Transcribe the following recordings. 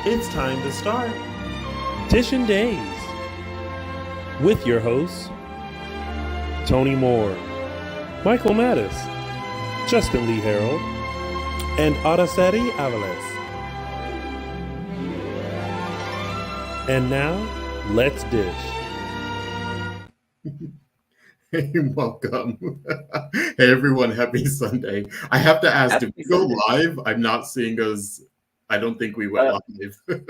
It's time to start Dishin Days with your hosts Tony Moore, Michael Mattis, Justin Lee Hareld, and Araceli Avalos. And now, let's dish. Hey, welcome. Hey, everyone. Happy Sunday. I have to ask, did we go live? I'm not seeing us. I don't think we went live.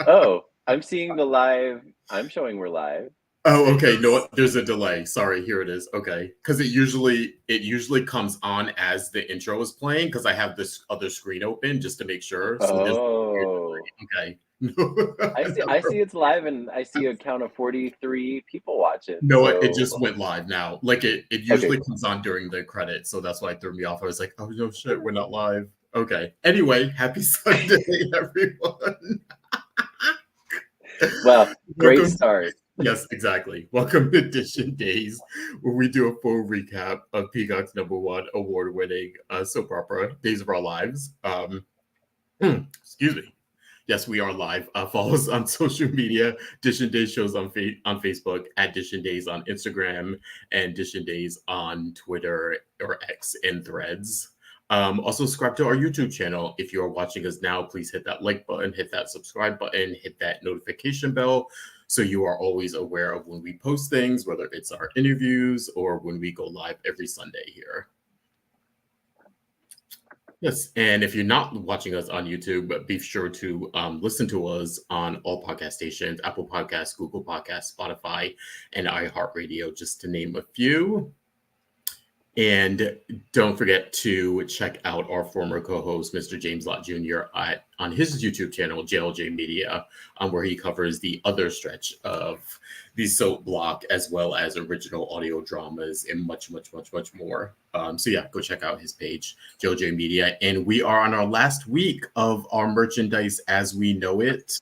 Oh, I'm seeing the live. I'm showing we're live. Oh, okay. No, there's a delay. Sorry, here it is. Okay, because it usually comes on as the intro is playing because I have this other screen open just to make sure. So okay. I see it's live, and I see a count of 43 people watching. No, so... it just went live now. Like it usually comes on during the credits, so that's why it threw me off. I was like, oh no shit, we're not live. Okay. Anyway, happy Sunday, everyone. Well, great start. Yes, exactly. Welcome to Dishin Days, where we do a full recap of Peacock's #1 award-winning soap opera, Days of Our Lives. Excuse me. Yes, we are live. Follow us on social media. Dishin Days shows on Facebook, at Dishin Days on Instagram, and Dishin Days on Twitter or X and Threads. Also, subscribe to our YouTube channel. If you are watching us now, please hit that like button, hit that subscribe button, hit that notification bell, so you are always aware of when we post things, whether it's our interviews or when we go live every Sunday here. Yes, and if you're not watching us on YouTube, be sure to listen to us on all podcast stations, Apple Podcasts, Google Podcasts, Spotify, and iHeartRadio, just to name a few. And don't forget to check out our former co-host, Mr. James Lott Jr., on his YouTube channel, JLJ Media, where he covers the other stretch of the soap block, as well as original audio dramas and much, much, much, much more. So yeah, go check out his page, JLJ Media. And we are on our last week of our merchandise as we know it.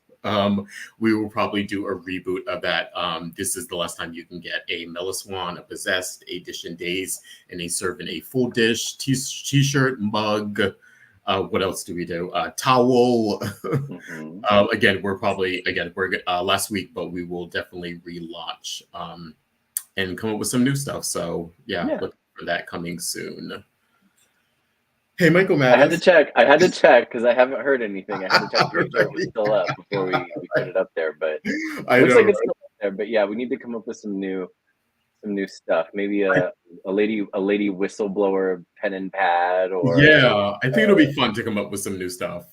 We will probably do a reboot of that. This is the last time you can get a Meliswan, a Possessed, a Dishin Days, and a Servant a Full Dish, t-shirt, mug. What else do we do? Towel. Again, we're last week, but we will definitely relaunch and come up with some new stuff. So yeah. Look for that coming soon. Hey, Michael Mattis. I had to check because I haven't heard anything. I had to check if it was still up before we put it up there, but it looks like it's still up there. But yeah, we need to come up with some new stuff. Maybe a lady whistleblower pen and pad, or I think it'll be fun to come up with some new stuff.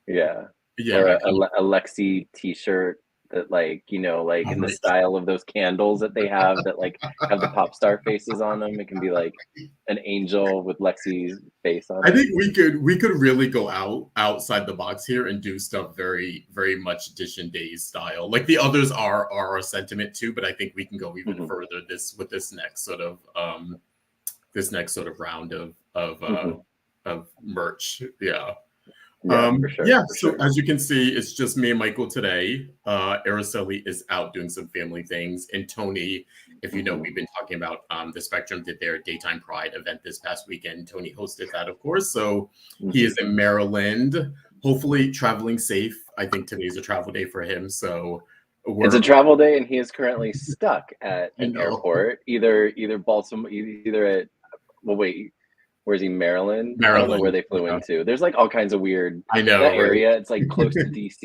Yeah, or a Lexi T-shirt that, in the style of those candles that they have that have the pop star faces on them. It can be like an angel with Lexi's face on it. I think we could really go outside the box here and do stuff very, very much Dishin Days style. Like the others are a sentiment too, but I think we can go even further with this next sort of round of merch. Yeah. For sure. As you can see, it's just me and Michael today. Araceli is out doing some family things, and Tony, if you know, we've been talking about the Spectrum did their Daytime Pride event this past weekend. Tony hosted that, of course, so he is in Maryland, hopefully traveling safe. I think today's a travel day for him, so it's a travel day, and he is currently stuck at an airport, either Baltimore, either at where's he? Maryland. I don't know where they flew into. There's all kinds of weird. I know that area. It's close to DC.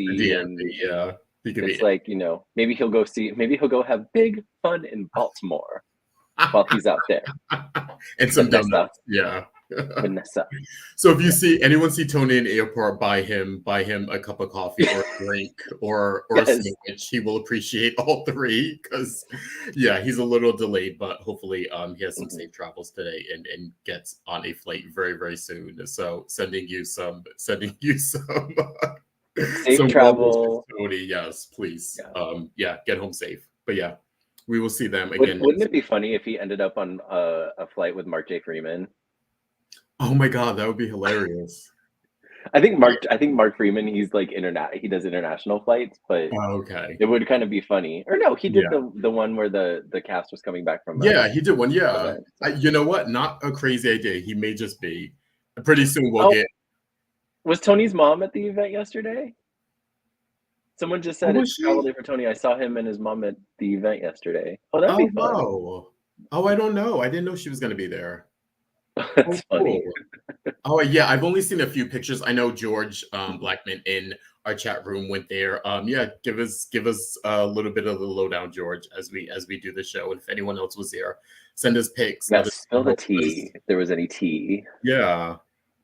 It's maybe he'll go have big fun in Baltimore while he's out there. And some donuts. Yeah. Vanessa. So if anyone see Tony in the airport, buy him a cup of coffee or a drink or a sandwich. He will appreciate all three because he's a little delayed, but hopefully he has some safe travels today and gets on a flight very, very soon. So sending you some safe travel, Tony. Yes, please. Get home safe. But yeah, we will see them again. Wouldn't it be funny if he ended up on a flight with Mark J. Freeman? Oh my God, that would be hilarious. I think Mark Freeman, he's he does international flights, but it would kind of be funny. Or no, he did the one where the cast was coming back from. He did one. Yeah, you know what? Not a crazy idea. He may just be. Pretty soon we'll get. Was Tony's mom at the event yesterday? Someone just said it's travel day for Tony. I saw him and his mom at the event yesterday. Oh, that'd be fun. Wow. Oh, I don't know. I didn't know she was going to be there. That's funny. Cool. Oh, yeah. I've only seen a few pictures. I know George Blackman in our chat room went there. Yeah, give us a little bit of the lowdown, George, as we do the show. And if anyone else was there, send us pics. Yeah, spill the tea if there was any tea. Yeah.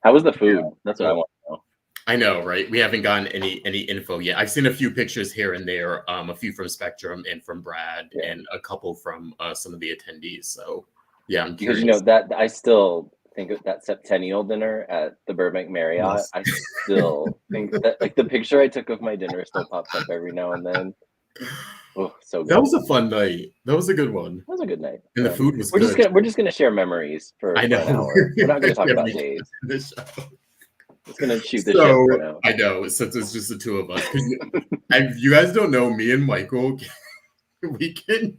How was the food? Yeah. That's what I want to know. I know, right? We haven't gotten any info yet. I've seen a few pictures here and there, a few from Spectrum and from Brad, and a couple from some of the attendees. So, yeah, I'm curious. Because that I still think of that Septennial dinner at the Burbank Marriott. Yes. I still think that like the picture I took of my dinner still pops up every now and then. Oh, so good. That was a fun night. That was a good one. That was a good night. And the food was we're good. We're just gonna share memories for an hour. We're not gonna talk about days. It's gonna shoot the shit for now. I know, since it's just the two of us. You guys don't know, me and Michael, me and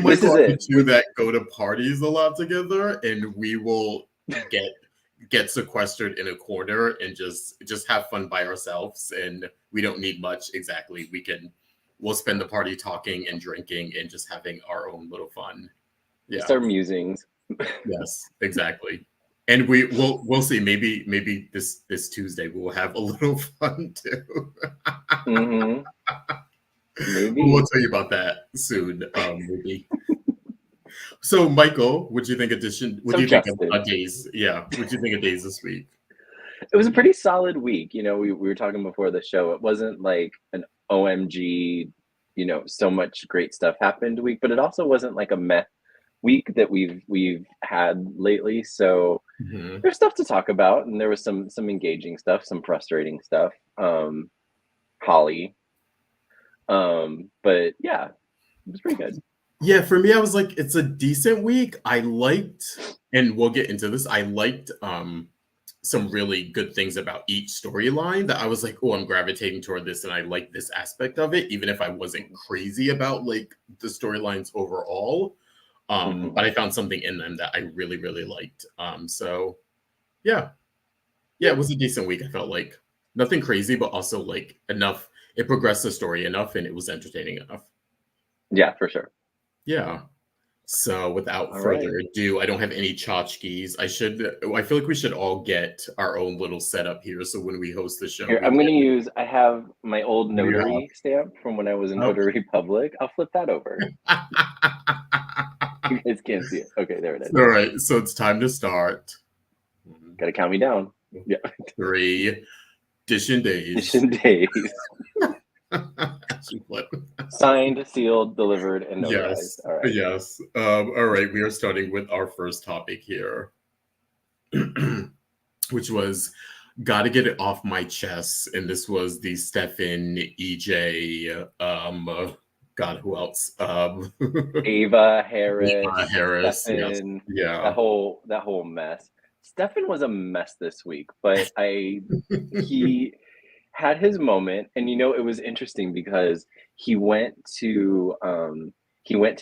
Michael are the two that go to parties a lot together, and we will get sequestered in a corner and just have fun by ourselves, and we don't need much. Exactly. We'll spend the party talking and drinking and just having our own little fun. Yeah. Just our musings. Yes, exactly. And we'll see. Maybe this Tuesday we'll have a little fun too. Mm-hmm. Maybe we'll tell you about that soon. Maybe. So, Michael, what do you think of Dishin? What do you think of Days? Yeah, what do you think of Days this week? It was a pretty solid week. You know, we were talking before the show. It wasn't like an OMG, you know, so much great stuff happened week, but it also wasn't like a meh week that we've had lately. So there's stuff to talk about, and there was some engaging stuff, some frustrating stuff. Holly. But yeah, it was pretty good. Yeah, for me, I was like, it's a decent week. I liked, and we'll get into this, I liked some really good things about each storyline that I was like, oh, I'm gravitating toward this, and I like this aspect of it, even if I wasn't crazy about like the storylines overall. But I found something in them that I really, really liked. So yeah, it was a decent week. I felt like nothing crazy, but also like enough. It progressed the story enough, and it was entertaining enough. Yeah, for sure. Yeah. So without further ado, I don't have any tchotchkes. I feel like we should all get our own little setup here. So when we host the show, here, I have my old notary stamp from when I was in Notary Public. I'll flip that over. You guys can't see it. Okay, there it is. All right. So it's time to start. Gotta count me down. Yeah. 3. Dishin Days. Dishin Days. Signed, sealed, delivered, and notarized. Yes. All right. Yes. All right. We are starting with our first topic here, which was "Gotta Get It Off My Chest," and this was the Stefan, EJ. God, who else? Ava Harris. Stefan, yes. Yeah. That whole mess. Stefan was a mess this week, but he had his moment, and you know, it was interesting because he went to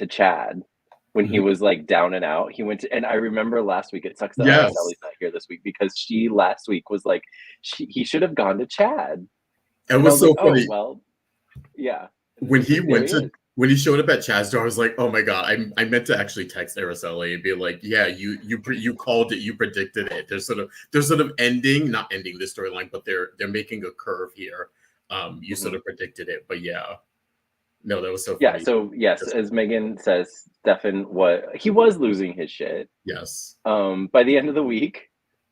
Chad when he was like down and out. And I remember last week, it sucks that Sally's not here this week, because she last week was like, he should have gone to Chad. It was so funny. Oh, well, yeah. When he showed up at Chad's door, I was like, oh my God, I meant to actually text Araceli and be like, yeah, you called it, you predicted it. They're sort of not ending the storyline, but they're making a curve here. You sort of predicted it, but yeah. No, that was so funny. Yeah, so yes, as Megan says, Stefan was losing his shit. Yes. By the end of the week,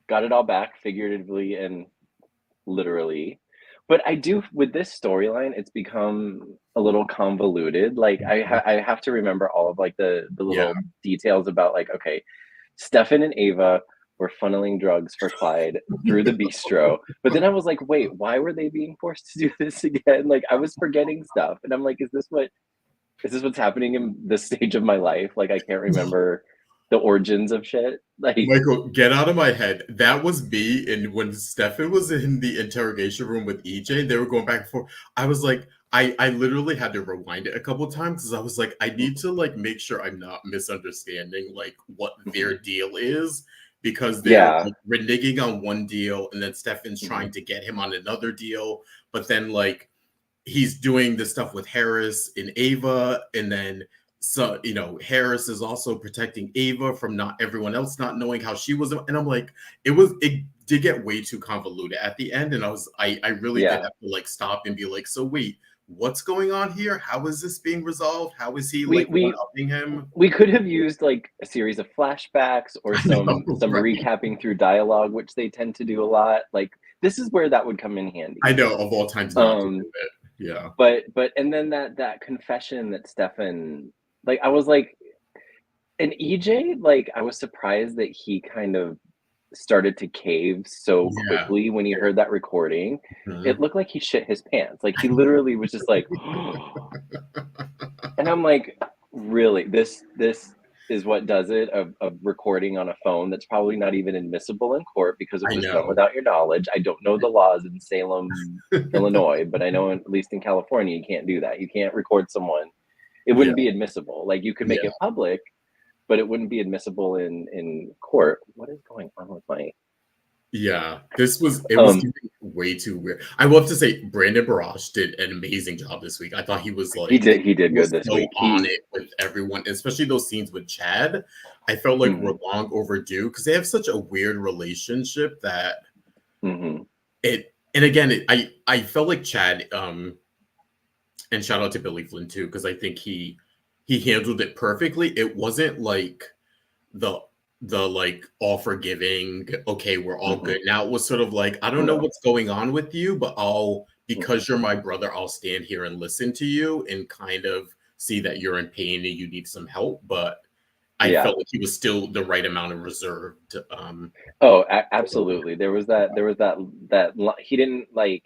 got it all back, figuratively and literally. But I do, with this storyline, it's become a little convoluted. Like I have to remember all of like the little details about like, okay, Stefan and Ava were funneling drugs for Clyde through the bistro. But then I was like, wait, why were they being forced to do this again? Like I was forgetting stuff. And I'm like, is this what's happening in this stage of my life? Like I can't remember the origins of shit. Like Michael, get out of my head. That was me. And when Stefan was in the interrogation room with EJ, they were going back and forth. I was like, I literally had to rewind it a couple of times because I was like, I need to like make sure I'm not misunderstanding like what their deal is, because they're like, reneging on one deal and then Stefan's trying to get him on another deal. But then like he's doing this stuff with Harris and Ava, and then so Harris is also protecting Ava from not everyone else not knowing how she was, and I'm like, it did get way too convoluted at the end, and I really did have to like stop and be like, so wait, what's going on here? How is this being resolved? How is he upping him? We could have used like a series of flashbacks or some recapping through dialogue, which they tend to do a lot. Like this is where that would come in handy. I know, of all times not to do it. Yeah. But and then that confession that Stefan, like I was like, and EJ, like I was surprised that he kind of started to cave so quickly when he heard that recording. It looked like he shit his pants. Like he literally was just like, and I'm like, really, this is what does it, of recording on a phone that's probably not even admissible in court because it was done without your knowledge. I don't know the laws in Salem, Illinois, but I know at least in California you can't do that. You can't record someone. It wouldn't be admissible. Like you could make it public, but it wouldn't be admissible in court. What is going on with my? Yeah, it was way too weird. I will have to say, Brandon Barash did an amazing job this week. I thought he was like, he did good this week. On it with everyone, especially those scenes with Chad. I felt like were long overdue because they have such a weird relationship that it. And again, I felt like Chad. And shout out to Billy Flynn too, because I think he handled it perfectly. It wasn't like the like all forgiving, okay, we're all good now. It was sort of like, I don't know what's going on with you, but because you're my brother, I'll stand here and listen to you and kind of see that you're in pain and you need some help. But I felt like he was still the right amount of reserved. Absolutely. There was that he didn't like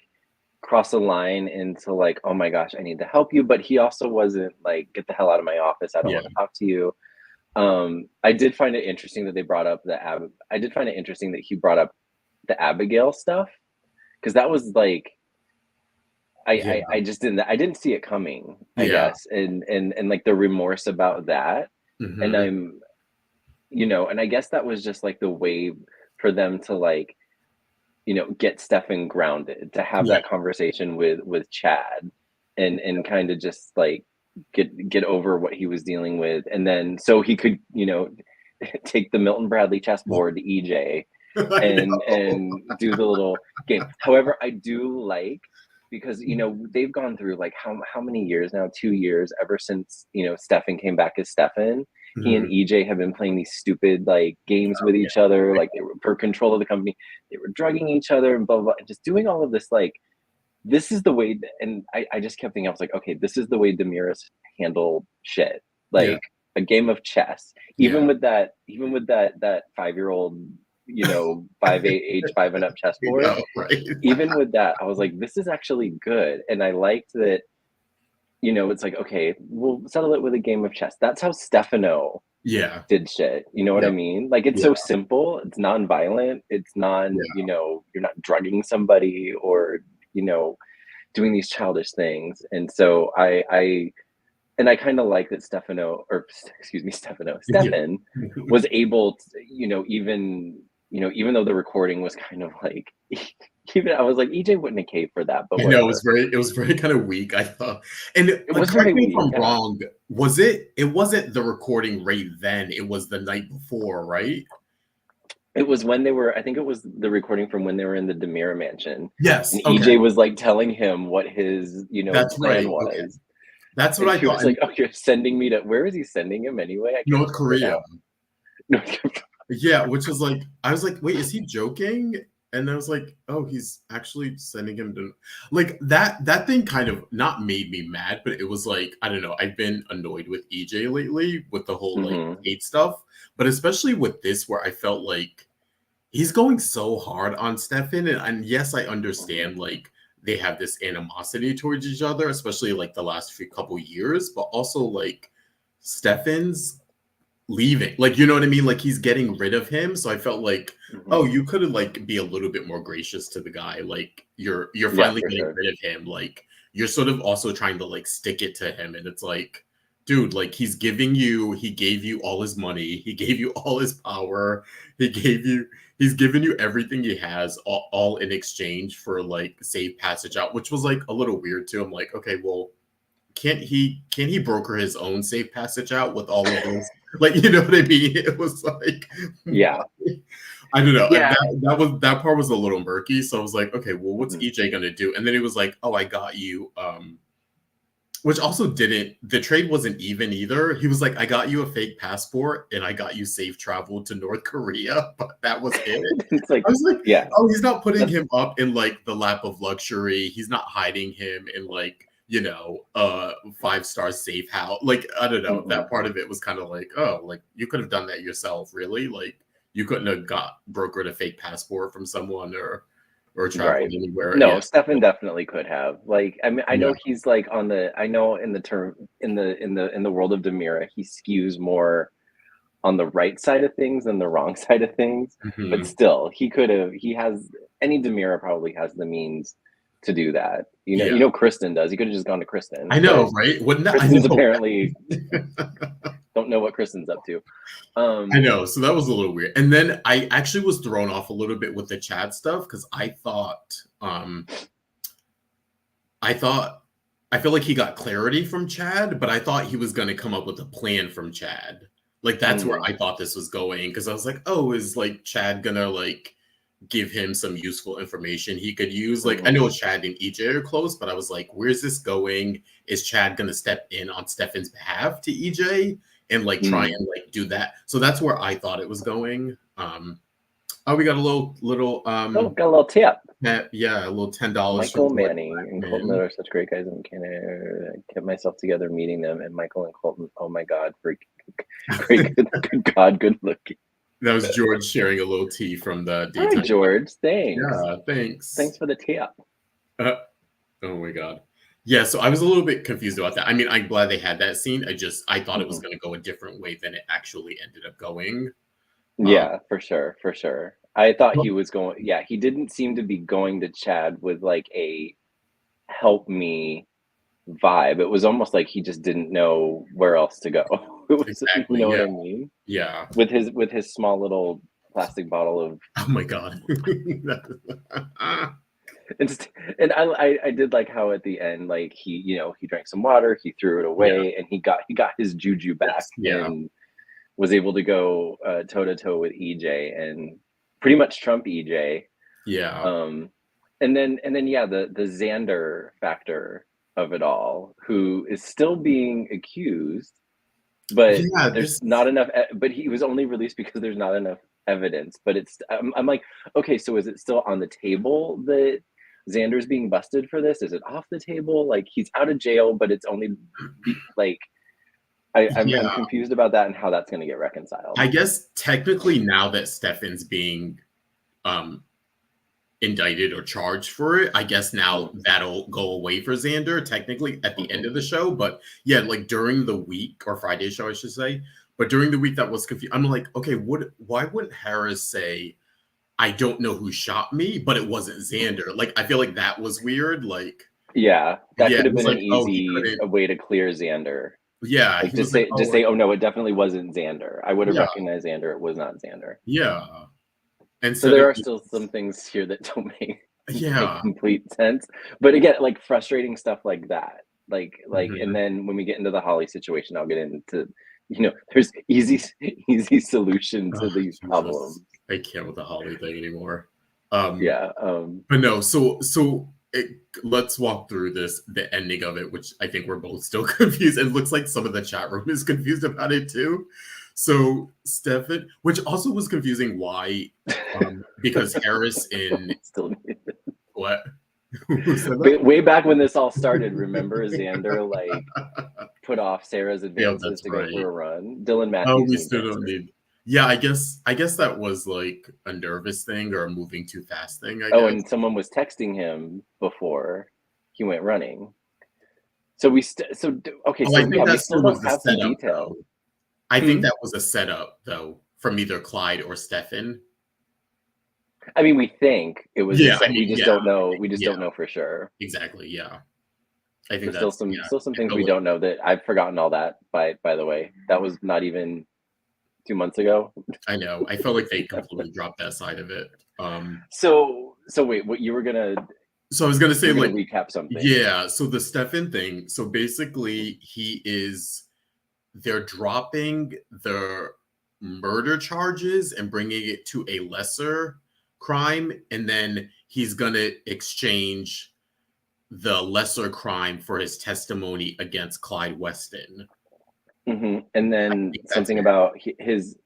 cross a line into like, oh my gosh, I need to help you, but he also wasn't like, get the hell out of my office, I don't want to talk to you. I did find it interesting that they brought up I did find it interesting that he brought up the Abigail stuff, because that was like, I just didn't see it coming, I guess, and like the remorse about that, and I'm, and I guess that was just like the way for them to like, get Stefan grounded, to have that conversation with Chad and kind of just like get over what he was dealing with. And then so he could, take the Milton Bradley chessboard to EJ and do the little game. However, I do like, because, they've gone through like how many years now, 2 years, ever since, Stefan came back as Stefan. He and EJ have been playing these stupid like games with each other, like they were for control of the company. They were drugging each other and blah, blah, blah, and just doing all of this. Like, this is the way, and I just kept thinking, I was like, okay, this is the way Demiris handle shit. Like a game of chess. Even with that 5-year-old, 5'8", H5 and up chessboard. Even with that, I was like, this is actually good. And I liked that. It's like, okay, we'll settle it with a game of chess. That's how Stefano did shit. You know what I mean? Like, it's so simple. It's non-violent. It's you're not drugging somebody or, doing these childish things. And so I kind of like that Stefan was able to, even though the recording was kind of like, even I was like, EJ wouldn't have caved for that, but I know it was very kind of weak, I thought. And correct me if I'm wrong, it wasn't the recording right then, it was the night before, right? It was when I think it was the recording from when they were in the Demira mansion. Yes. And EJ was like telling him what his, plan was. Okay. That's what I thought. Was like, oh, you're sending me to, where is he sending him anyway? North Korea. Yeah, which was like, I was like, wait, is he joking? And I was like, oh, he's actually sending him to, like, that thing kind of not made me mad, but it was like, I don't know, I've been annoyed with EJ lately with the whole like hate stuff, but especially with this where I felt like he's going so hard on Stefan, and yes, I understand like they have this animosity towards each other, especially like the last couple years, but also like Stefan's leaving, like, you know what I mean, like he's getting rid of him. So I felt like, oh, you could like be a little bit more gracious to the guy, like you're finally getting rid of him, like you're sort of also trying to like stick it to him, and it's like, dude, like he gave you all his money, he gave you all his power, he's given you everything he has, all in exchange for like safe passage out, which was like a little weird too. I'm like, okay, well, can't he broker his own safe passage out with all of those? Like, you know what I mean? It was like, yeah, I don't know. Yeah. That part was a little murky. So I was like, okay, well, what's EJ gonna do? And then he was like, oh, I got you. Which also the trade wasn't even either. He was like, I got you a fake passport and I got you safe travel to North Korea, but that was it. It's like, I was like, yeah, oh, he's not putting him up in like the lap of luxury. He's not hiding him in like, 5-star safe house. Like, I don't know. That part of it was kind of like, oh, like you could have done that yourself, really? Like you couldn't have brokered a fake passport from someone or traveled anywhere. No, Yeah. Stefan definitely could have. Like, I mean, I know he's like in the world of Demira, he skews more on the right side of things than the wrong side of things. But still, any Demira probably has the means to do that. Kristen does. He could have just gone to Kristen. I know, right? Wouldn't that? Kristen's apparently don't know what Kristen's up to. I know, so that was a little weird. And then I actually was thrown off a little bit with the Chad stuff because I feel like he got clarity from Chad, but I thought he was going to come up with a plan from Chad. Like that's where I thought this was going, because I was like, oh, is like Chad gonna like give him some useful information he could use? Like I know Chad and EJ are close, but I was like, where's this going? Is Chad gonna step in on Stefan's behalf to EJ and like try and like do that? So that's where I thought it was going. We got a little got a little tip. Yeah, a little $10. Michael Manning and Colton are such great guys in Canada. I kept myself together meeting them, and Michael and Colton, oh my God, great good looking. That was George sharing a little tea from the daytime. Hi, George. Thanks. Yeah, thanks. Thanks for the tip. Oh my God. Yeah, so I was a little bit confused about that. I mean, I'm glad they had that scene. I thought it was going to go a different way than it actually ended up going. Yeah, for sure. I thought he was going. Yeah, he didn't seem to be going to Chad with like a help me vibe. It was almost like he just didn't know where else to go. Exactly. You know what I mean? Yeah. With his small little plastic bottle of. Oh my God. And I did like how at the end, like he drank some water, he threw it away, and he got his juju back, and was able to go toe to toe with EJ and pretty much trump EJ. Yeah. And then the Xander factor of it all, who is still being accused, but there's not enough. But he was only released because there's not enough evidence. But it's I'm like, okay, so is it still on the table that Xander's being busted for this? Is it off the table? Like he's out of jail, but it's only like I'm confused about that and how that's going to get reconciled. I guess technically now that Stefan's being indicted or charged for it, I guess now that'll go away for Xander technically at the end of the show. But yeah, like during the week, or Friday show, I should say. But during the week, that was confused. I'm like, okay, why wouldn't Harris say, I don't know who shot me, but it wasn't Xander? Like, I feel like that was weird. Like, yeah, that could have been an easy way to clear Xander. Yeah, like, just say, oh no, it definitely wasn't Xander. I would have recognized Xander. It was not Xander. Yeah, and so there are still some things here that don't make complete sense. But again, like frustrating stuff like that, like, and then when we get into the Holly situation, I'll get into there's easy solution to these problems. I can't with the Holly thing anymore. But no, so. Let's walk through the ending of it, which I think we're both still confused. It looks like some of the chat room is confused about it too. So Stefan, which also was confusing, why? Because Harris in still what? way back when this all started, remember Xander like put off Sarah's advances to go for a run. Dylan Matthews. Oh, we still don't need. Yeah, I guess that was like a nervous thing or a moving too fast thing. I guess. And someone was texting him before he went running. So we I think that still was the setup. Though. I think that was a setup though from either Clyde or Stefan. I mean, we think it was. Yeah, we just don't know. We just don't know for sure. Exactly. Yeah. I think There's that's still some things we don't know that I've forgotten all that. By the way, that was not even 2 months ago. I know. I felt like they completely dropped that side of it. So wait, what you were gonna? So I was gonna say, You're like, gonna recap something. yeah. So the Stefan thing. So basically, they're dropping the murder charges and bringing it to a lesser crime, and then he's gonna exchange the lesser crime for his testimony against Clyde Weston. Mm-hmm. And then something about his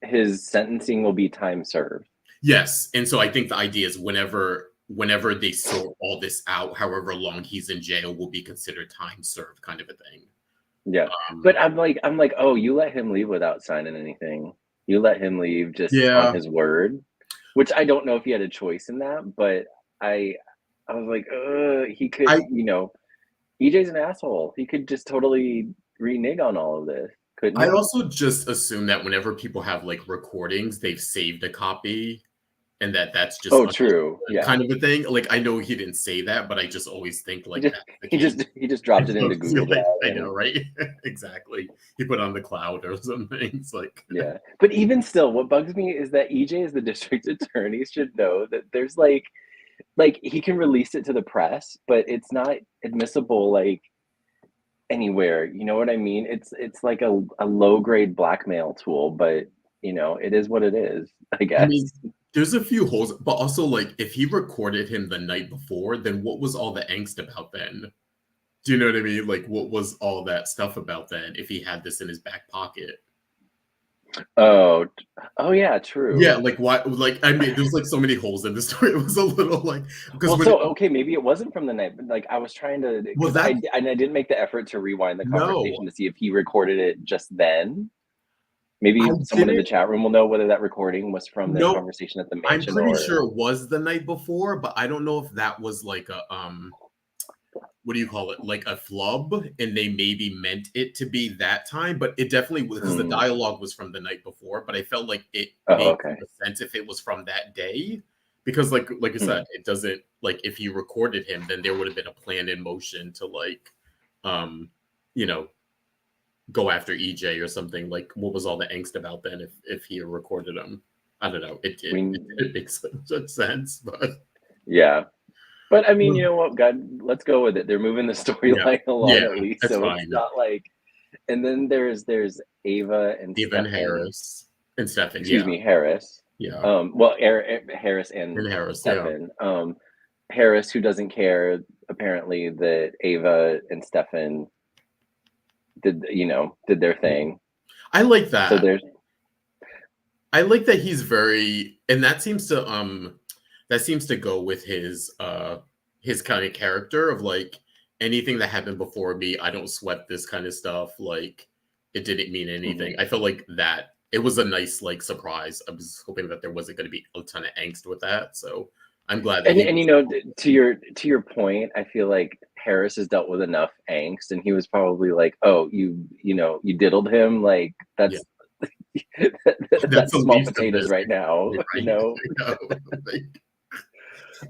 sentencing will be time served. Yes, and so I think the idea is whenever they sort all this out, however long he's in jail will be considered time served, kind of a thing. Yeah, but I'm like, oh, you let him leave without signing anything. You let him leave just on his word, which I don't know if he had a choice in that, but I was like, he could, EJ's an asshole. He could just totally renege on all of this. Couldn't he? I also just assume that whenever people have like recordings, they've saved a copy, and that's just true, kind of a thing. Like, I know he didn't say that, but I just always think like he just dropped it into Google. Like, I know, right? Exactly. He put on the cloud or something. It's like, yeah. But even still, what bugs me is that EJ, as the district attorney, should know that there's like he can release it to the press, but it's not admissible like anywhere. You know what I mean? It's like a low grade blackmail tool, but it is what it is, I guess. I mean, there's a few holes, but also, like, if he recorded him the night before, then what was all the angst about then? Do you know what I mean? Like, what was all that stuff about then if he had this in his back pocket? Oh yeah, true. Yeah, like, why? Like, I mean, there's like so many holes in the story. It was a little like, because maybe it wasn't from the night, but like I was trying to, I didn't make the effort to rewind the conversation to see if he recorded it just then. Maybe someone in the chat room will know whether that recording was from the conversation at the mansion. I'm pretty sure it was the night before, but I don't know if that was like a what do you call it? Like a flub, and they maybe meant it to be that time, but it definitely was, because the dialogue was from the night before. But I felt like it made sense if it was from that day, because like I said, it doesn't, like, if you recorded him, then there would have been a plan in motion to like, go after EJ or something. Like, what was all the angst about then if he recorded him? I don't know. It makes such sense, but yeah. But I mean, you know what, God, let's go with it. They're moving the storyline along at least, so fine. It's not like. And then there's Ava and Stephen Harris and Stefan. Excuse me, Harris. Yeah. Harris and Harris. Stefan. Yeah. Harris, who doesn't care apparently that Ava and Stefan did their thing. I like that. So I like that he's very, and that seems to go with his kind of character of like, anything that happened before me, I don't sweat this kind of stuff. Like, it didn't mean anything. I felt like that it was a nice like surprise. I was hoping that there wasn't going to be a ton of angst with that. So I'm glad that to your point, I feel like Harris has dealt with enough angst, and he was probably like, oh, you diddled him, like that's that's small potatoes right now,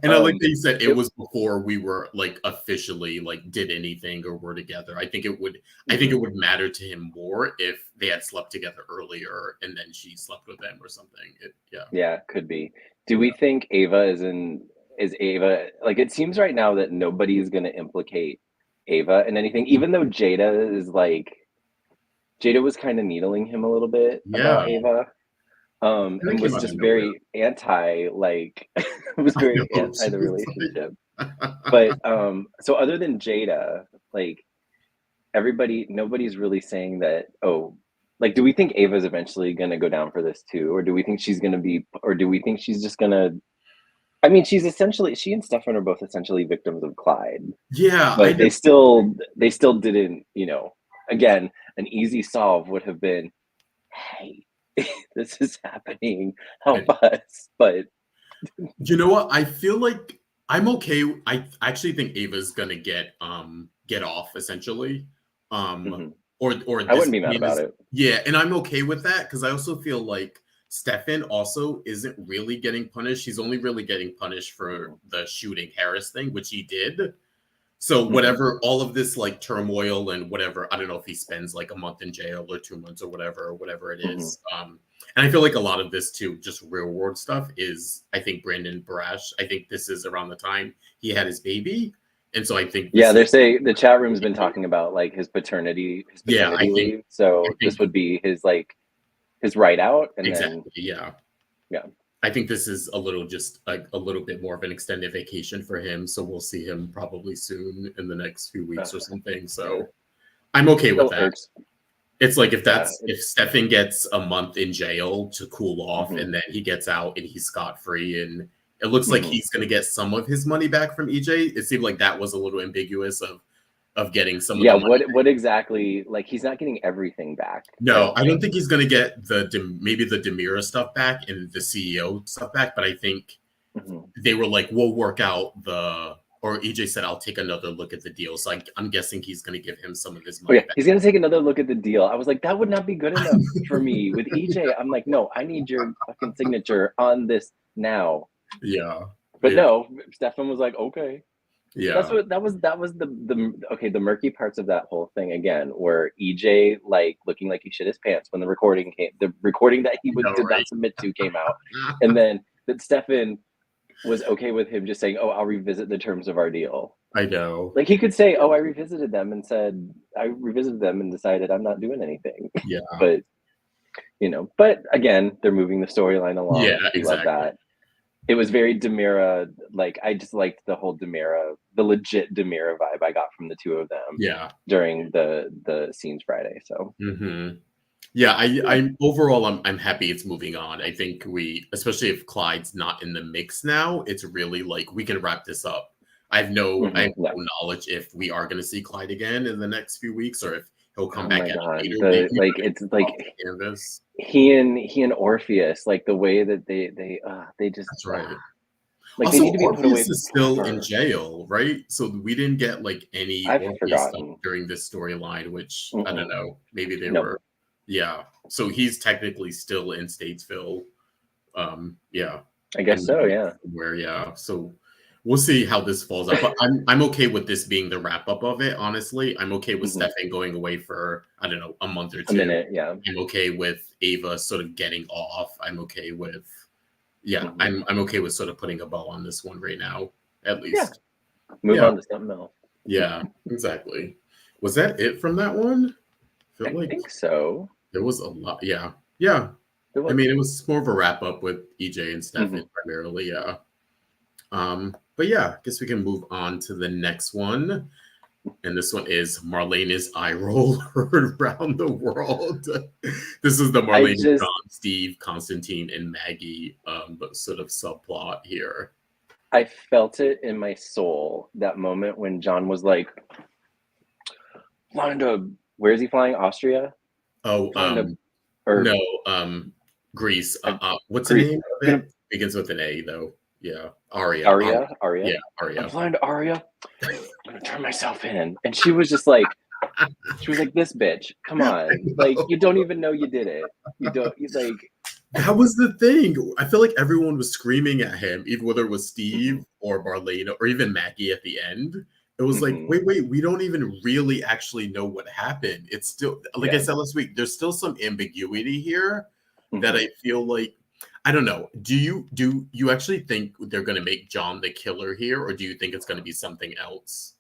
And I like that you said it was before we were like officially like did anything or were together. I think it would matter to him more if they had slept together earlier and then she slept with him or something. Yeah, could be. Do we think Ava is Ava, like, it seems right now that nobody's going to implicate Ava in anything, even though Jada was kind of needling him a little bit about Ava. And was just very anti, like, was very anti the relationship. But so other than Jada, like, nobody's really saying that, oh, like, do we think Ava's eventually gonna go down for this too? Or do we think she's just gonna, I mean, she and Stefan are both essentially victims of Clyde. Yeah. But they still didn't, again, an easy solve would have been, hey, this is happening, help us. But you know what, I feel like I'm okay. I actually think Ava's gonna get off essentially, or I wouldn't be mad about it. Yeah, and I'm okay with that, because I also feel like Stefan also isn't really getting punished. He's only really getting punished for the shooting Harris thing, which he did. So whatever, all of this like turmoil and whatever, I don't know if he spends like a month in jail or 2 months or whatever it is. And I feel like a lot of this too, just real world stuff is, I think Brandon Barash, I think this is around the time he had his baby. And so I think they're saying the chat room's been talking about like his paternity leave. So this would be his right out, and then yeah. I think this is a little bit more of an extended vacation for him. So we'll see him probably soon in the next few weeks or something. So I'm okay with that. It's like if Stefan gets a month in jail to cool off and then he gets out and he's scot-free, and it looks like he's going to get some of his money back from EJ. It seemed like that was a little ambiguous of getting some of the money. What exactly, like he's not getting everything back. No, I don't think he's going to get maybe the Demira stuff back and the CEO stuff back, but I think they were like, we'll work out or EJ said, I'll take another look at the deal. So I'm guessing he's going to give him some of his money back. He's going to take another look at the deal. I was like, that would not be good enough for me. With EJ, I'm like, no, I need your fucking signature on this now. Yeah. But no, Stefan was like, okay. Yeah. That was the murky parts of that whole thing again, where EJ like looking like he shit his pants when the recording that he did not submit to came out. And then that Stefan was okay with him just saying, oh, I'll revisit the terms of our deal. I know. Like he could say, oh, I revisited them and decided I'm not doing anything. Yeah. But again, they're moving the storyline along. Yeah, exactly. Love that. It was very Demira, like I just liked the whole Demira, the legit Demira vibe I got from the two of them. Yeah. During the scenes Friday. So yeah, I'm overall I'm happy it's moving on. I think especially if Clyde's not in the mix now, it's really like we can wrap this up. I have no knowledge if we are going to see Clyde again in the next few weeks or if he'll come back at a later date. It's like he and Orpheus, like the way that they just. That's right. Like also, they need to be Orpheus put away is still in jail, right? So we didn't get like any Orpheus stuff during this storyline, which I don't know. Maybe they were. Yeah. So he's technically still in Statesville. Yeah. I guess so. Yeah. So we'll see how this falls out. But I'm okay with this being the wrap up of it. Honestly, I'm okay with Stefan going away for I don't know a month or two. A minute. Yeah. I'm okay with Ava sort of getting off. I'm okay with. Yeah, I'm okay with sort of putting a bow on this one right now, at least. Yeah. Move on to something else. Yeah, exactly. Was that it from that one? I think so. There was a lot. Yeah. I mean, it was more of a wrap up with EJ and Stefan primarily. Yeah. But yeah, I guess we can move on to the next one. And this one is Marlena's eye roll heard around the world. This is the Marlena, John, Steve, Constantine, and Maggie sort of subplot here. I felt it in my soul, that moment when John was like, flying to, where is he flying? Austria? Oh, Greece. What's Greece. The name of it? Begins with an A, though. Yeah, Aria. Yeah, Aria. I'm flying to Aria. I'm gonna turn myself in, and she was just like, this bitch. Come on, like you don't even know you did it. You don't. You like. That was the thing. I feel like everyone was screaming at him, even whether it was Steve or Marlena or even Maggie at the end. It was like, wait, we don't even really actually know what happened. It's still like I said last week. There's still some ambiguity here that I feel like. I don't know. Do you actually think they're going to make John the killer here, or do you think it's going to be something else?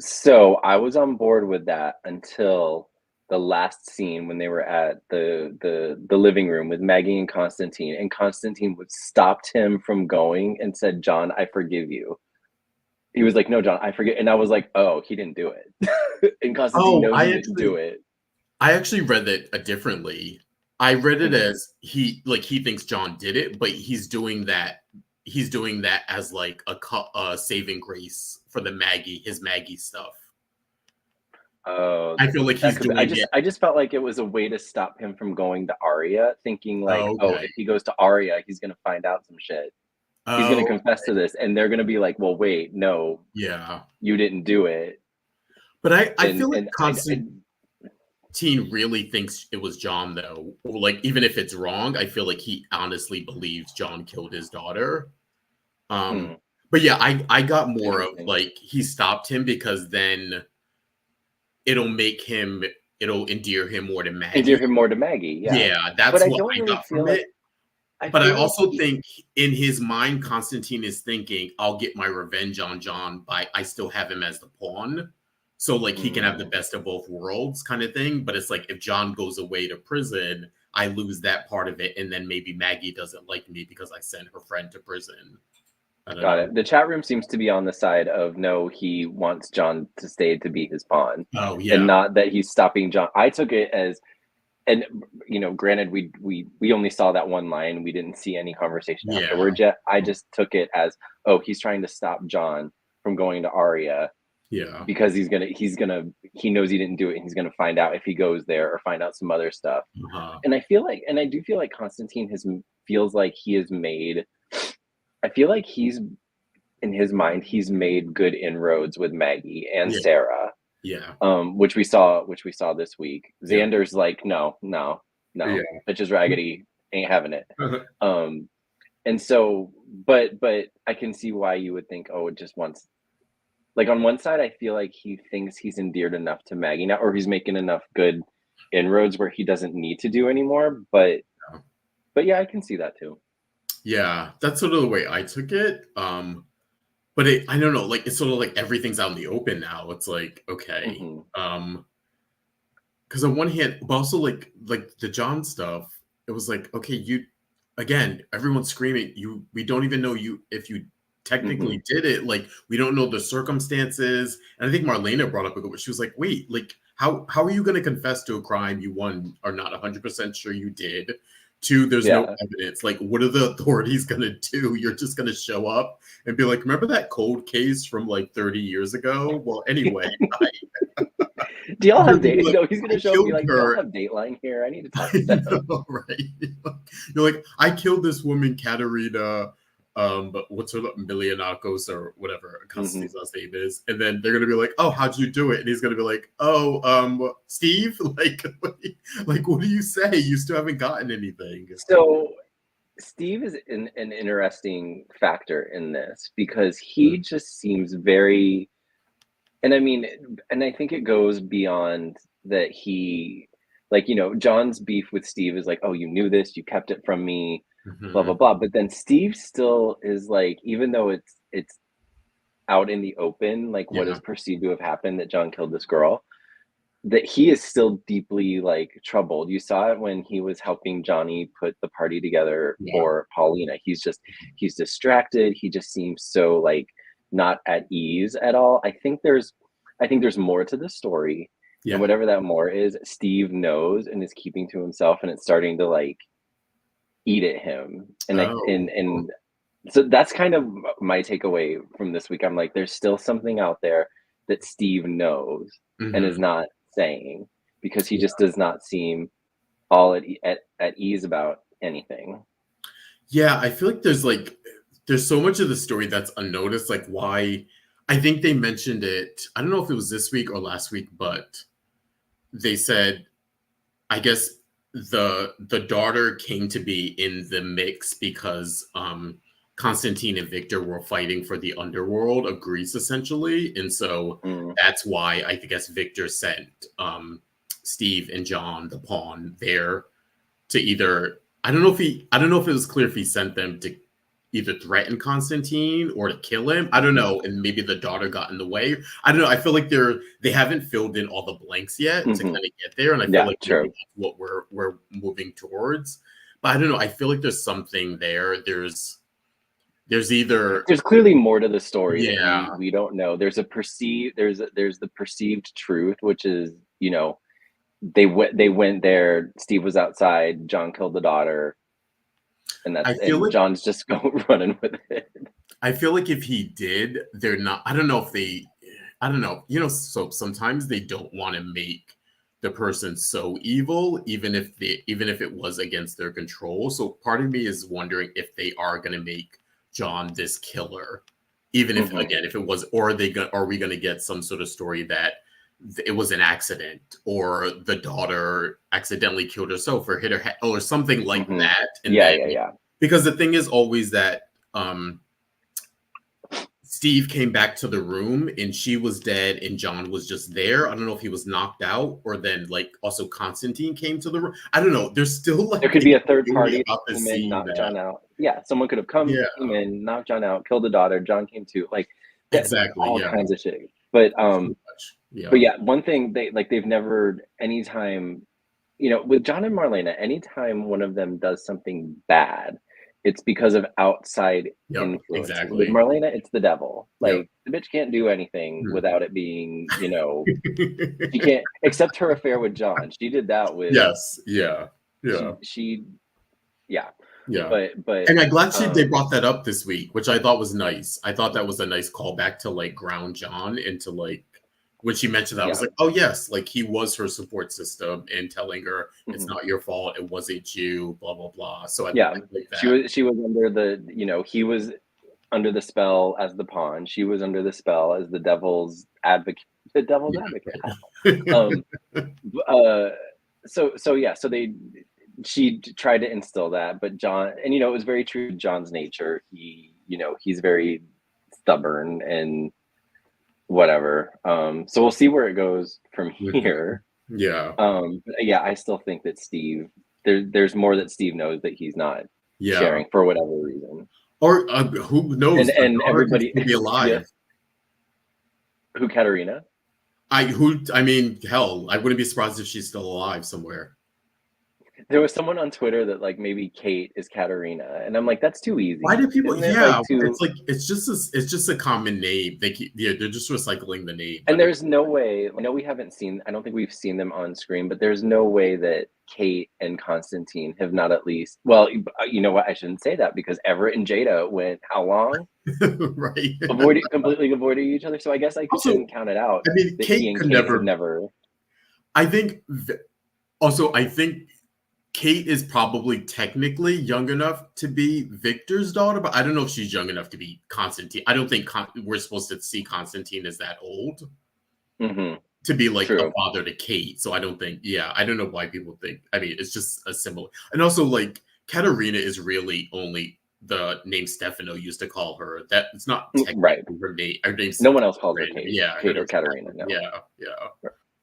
So I was on board with that until the last scene when they were at the living room with Maggie and Constantine stopped him from going and said, "John, I forgive you." He was like, "No, John, I forget." And I was like, "Oh, he didn't do it." And Constantine knows he didn't do it. I actually read that differently. I read it as he thinks John did it, but he's doing that as like a saving grace for his Maggie stuff. I feel like he's doing it. I just felt like it was a way to stop him from going to Aria, thinking like, if he goes to Aria, he's gonna find out some shit. He's gonna confess to this, and they're gonna be like, well, wait, no, you didn't do it. But I feel like Constantine really thinks it was John, though. Like, even if it's wrong, I feel like he honestly believes John killed his daughter. But But yeah, I got more of like he stopped him because then it'll endear him more to Maggie. Yeah, that's but what I got from it. But I also think in his mind, Constantine is thinking, I'll get my revenge on John by I still have him as the pawn. So like he can have the best of both worlds kind of thing. But it's like if John goes away to prison, I lose that part of it. And then maybe Maggie doesn't like me because I sent her friend to prison. Got it. The chat room seems to be on the side of no, he wants John to stay to be his pawn. Oh, yeah. And not that he's stopping John. I took it as, and granted, we only saw that one line. We didn't see any conversation afterwards yet. I just took it as, oh, he's trying to stop John from going to Arya. Yeah. Because he knows he didn't do it, and he's gonna find out if he goes there or find out some other stuff. And I do feel like Constantine feels like he has made. I feel like in his mind, he's made good inroads with Maggie and Sarah. Yeah. Which we saw this week. Xander's like, no, bitch is raggedy, ain't having it. And so, but I can see why you would think, oh, it just wants. Like on one side, I feel like he thinks he's endeared enough to Maggie now, or he's making enough good inroads where he doesn't need to do anymore. But yeah, I can see that too. Yeah, that's sort of the way I took it. But I don't know, like it's sort of like everything's out in the open now. It's like, okay. Because on one hand, but also like the John stuff, it was like, okay, everyone's screaming, we don't even know if you technically did it. Like we don't know the circumstances. And I think Marlena brought up she was like, wait, like how are you going to confess to a crime you are not 100% sure you did? 2, there's no evidence. Like, what are the authorities going to do? You're just going to show up and be like, remember that cold case from like 30 years ago? Well, anyway. Do y'all have Dateline? No, he's going to show up and be like, do y'all have Dateline here? I need to talk to them. Right. You're like, I killed this woman, Katerina, but what's her Milianakos or whatever Constantine's last name is, and then they're gonna be like, oh, how'd you do it? And he's gonna be like, oh, Steve, like what do you say? You still haven't gotten anything. So Steve is an interesting factor in this because he just seems very, and I mean, and I think it goes beyond that. He, like, John's beef with Steve is like, oh, you knew this, you kept it from me. Blah blah blah. But then Steve still is like, even though it's out in the open, like what is perceived to have happened, that John killed this girl, that he is still deeply like troubled. You saw it when he was helping Johnny put the party together for Paulina. He's distracted. He just seems so like not at ease at all. I think there's more to the story, and whatever that more is, Steve knows and is keeping to himself, and it's starting to like eat at him. And so that's kind of my takeaway from this week. I'm like, there's still something out there that Steve knows and is not saying, because he just does not seem all at ease about anything. Yeah, I feel like there's so much of the story that's unnoticed. Like, why? I think they mentioned it, I don't know if it was this week or last week, but they said, I guess the daughter came to be in the mix because Constantine and Victor were fighting for the underworld of Greece, essentially. And so that's why I guess Victor sent Steve and John, the pawn, there to either, I don't know if it was clear if he sent them to either threaten Constantine or to kill him. I don't know. And maybe the daughter got in the way. I don't know. I feel like they haven't filled in all the blanks yet to kind of get there. And I feel like that's what we're moving towards. But I don't know. I feel like there's something there. There's clearly more to the story that we don't know. There's the perceived truth, which is, they went there, Steve was outside, John killed the daughter. And John's just running with it. I feel like if he did, they're not. I don't know. So sometimes they don't want to make the person so evil, even if it was against their control. So part of me is wondering if they are going to make John this killer, even if again, if it was, or are we going to get some sort of story that it was an accident, or the daughter accidentally killed herself or hit her head or something like that. And yeah. Because the thing is always that Steve came back to the room and she was dead and John was just there. I don't know if he was knocked out or then like also Constantine came to the room. I don't know. There's still like there could be a third party about that the came in, scene knocked that, John out. Yeah, someone could have come in, knocked John out, killed the daughter. John came too. Like exactly, all kinds of shit. But yeah. But yeah, one thing they've never, anytime, you know, with John and Marlena, anytime one of them does something bad, it's because of outside influence. Exactly. With Marlena, it's the devil. Like the bitch can't do anything without it being, you know, she can't, except her affair with John. She did that with She But and I'm glad they brought that up this week, which I thought was nice. I thought that was a nice callback to like ground John into like when she mentioned that. I was like, oh yes, like he was her support system and telling her it's not your fault, it wasn't you, blah blah blah. So I like that. She was under the, you know, he was under the spell as the pawn. She was under the spell as the devil's advocate. The devil's advocate. She tried to instill that, but John, and you know, it was very true to John's nature. He, you know, he's very stubborn and whatever. So we'll see where it goes from here. I still think that Steve, there's more that Steve knows that he's not sharing for whatever reason. Or who knows? And everybody could be alive. Who, Katerina? I mean, hell, I wouldn't be surprised if she's still alive somewhere. There was someone on Twitter that like maybe Kate is Katerina, and I'm like, that's too easy. Why do people? It's just a common name. They're just recycling the name. And there's no way. I know we haven't seen. I don't think we've seen them on screen, but there's no way that Kate and Constantine have not at least. Well, you know what? I shouldn't say that because Everett and Jada went how long? Right. Completely avoiding each other. So I guess I shouldn't count it out. I mean, Kate could never. I think. Also, I think Kate is probably technically young enough to be Victor's daughter, but I don't know if she's young enough to be Constantine. I don't think we're supposed to see Constantine as that old to be like a father to Kate. So I don't think, I don't know why people think. I mean, it's just a similar. And also, like, Katerina is really only the name Stefano used to call her. That it's not technically her name. Her name's no one else calls her Kate. Kate or Katerina. No.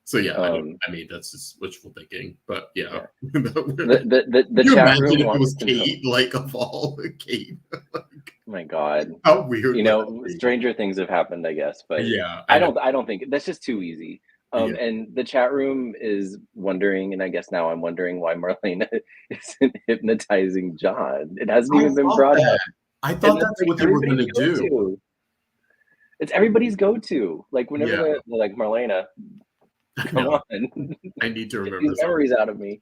So I mean that's just wishful thinking, but the you chat imagine room if it was Kate, like of all Kate. Oh my God, how weird! You know, stranger things have happened, I guess, but I don't think that's just too easy. And the chat room is wondering, and I guess now I'm wondering why Marlena isn't hypnotizing John. It hasn't even been brought up. I thought that's what they were going to do. It's everybody's go-to. Like whenever they're like, Marlena, come on. I need to remember these memories out of me.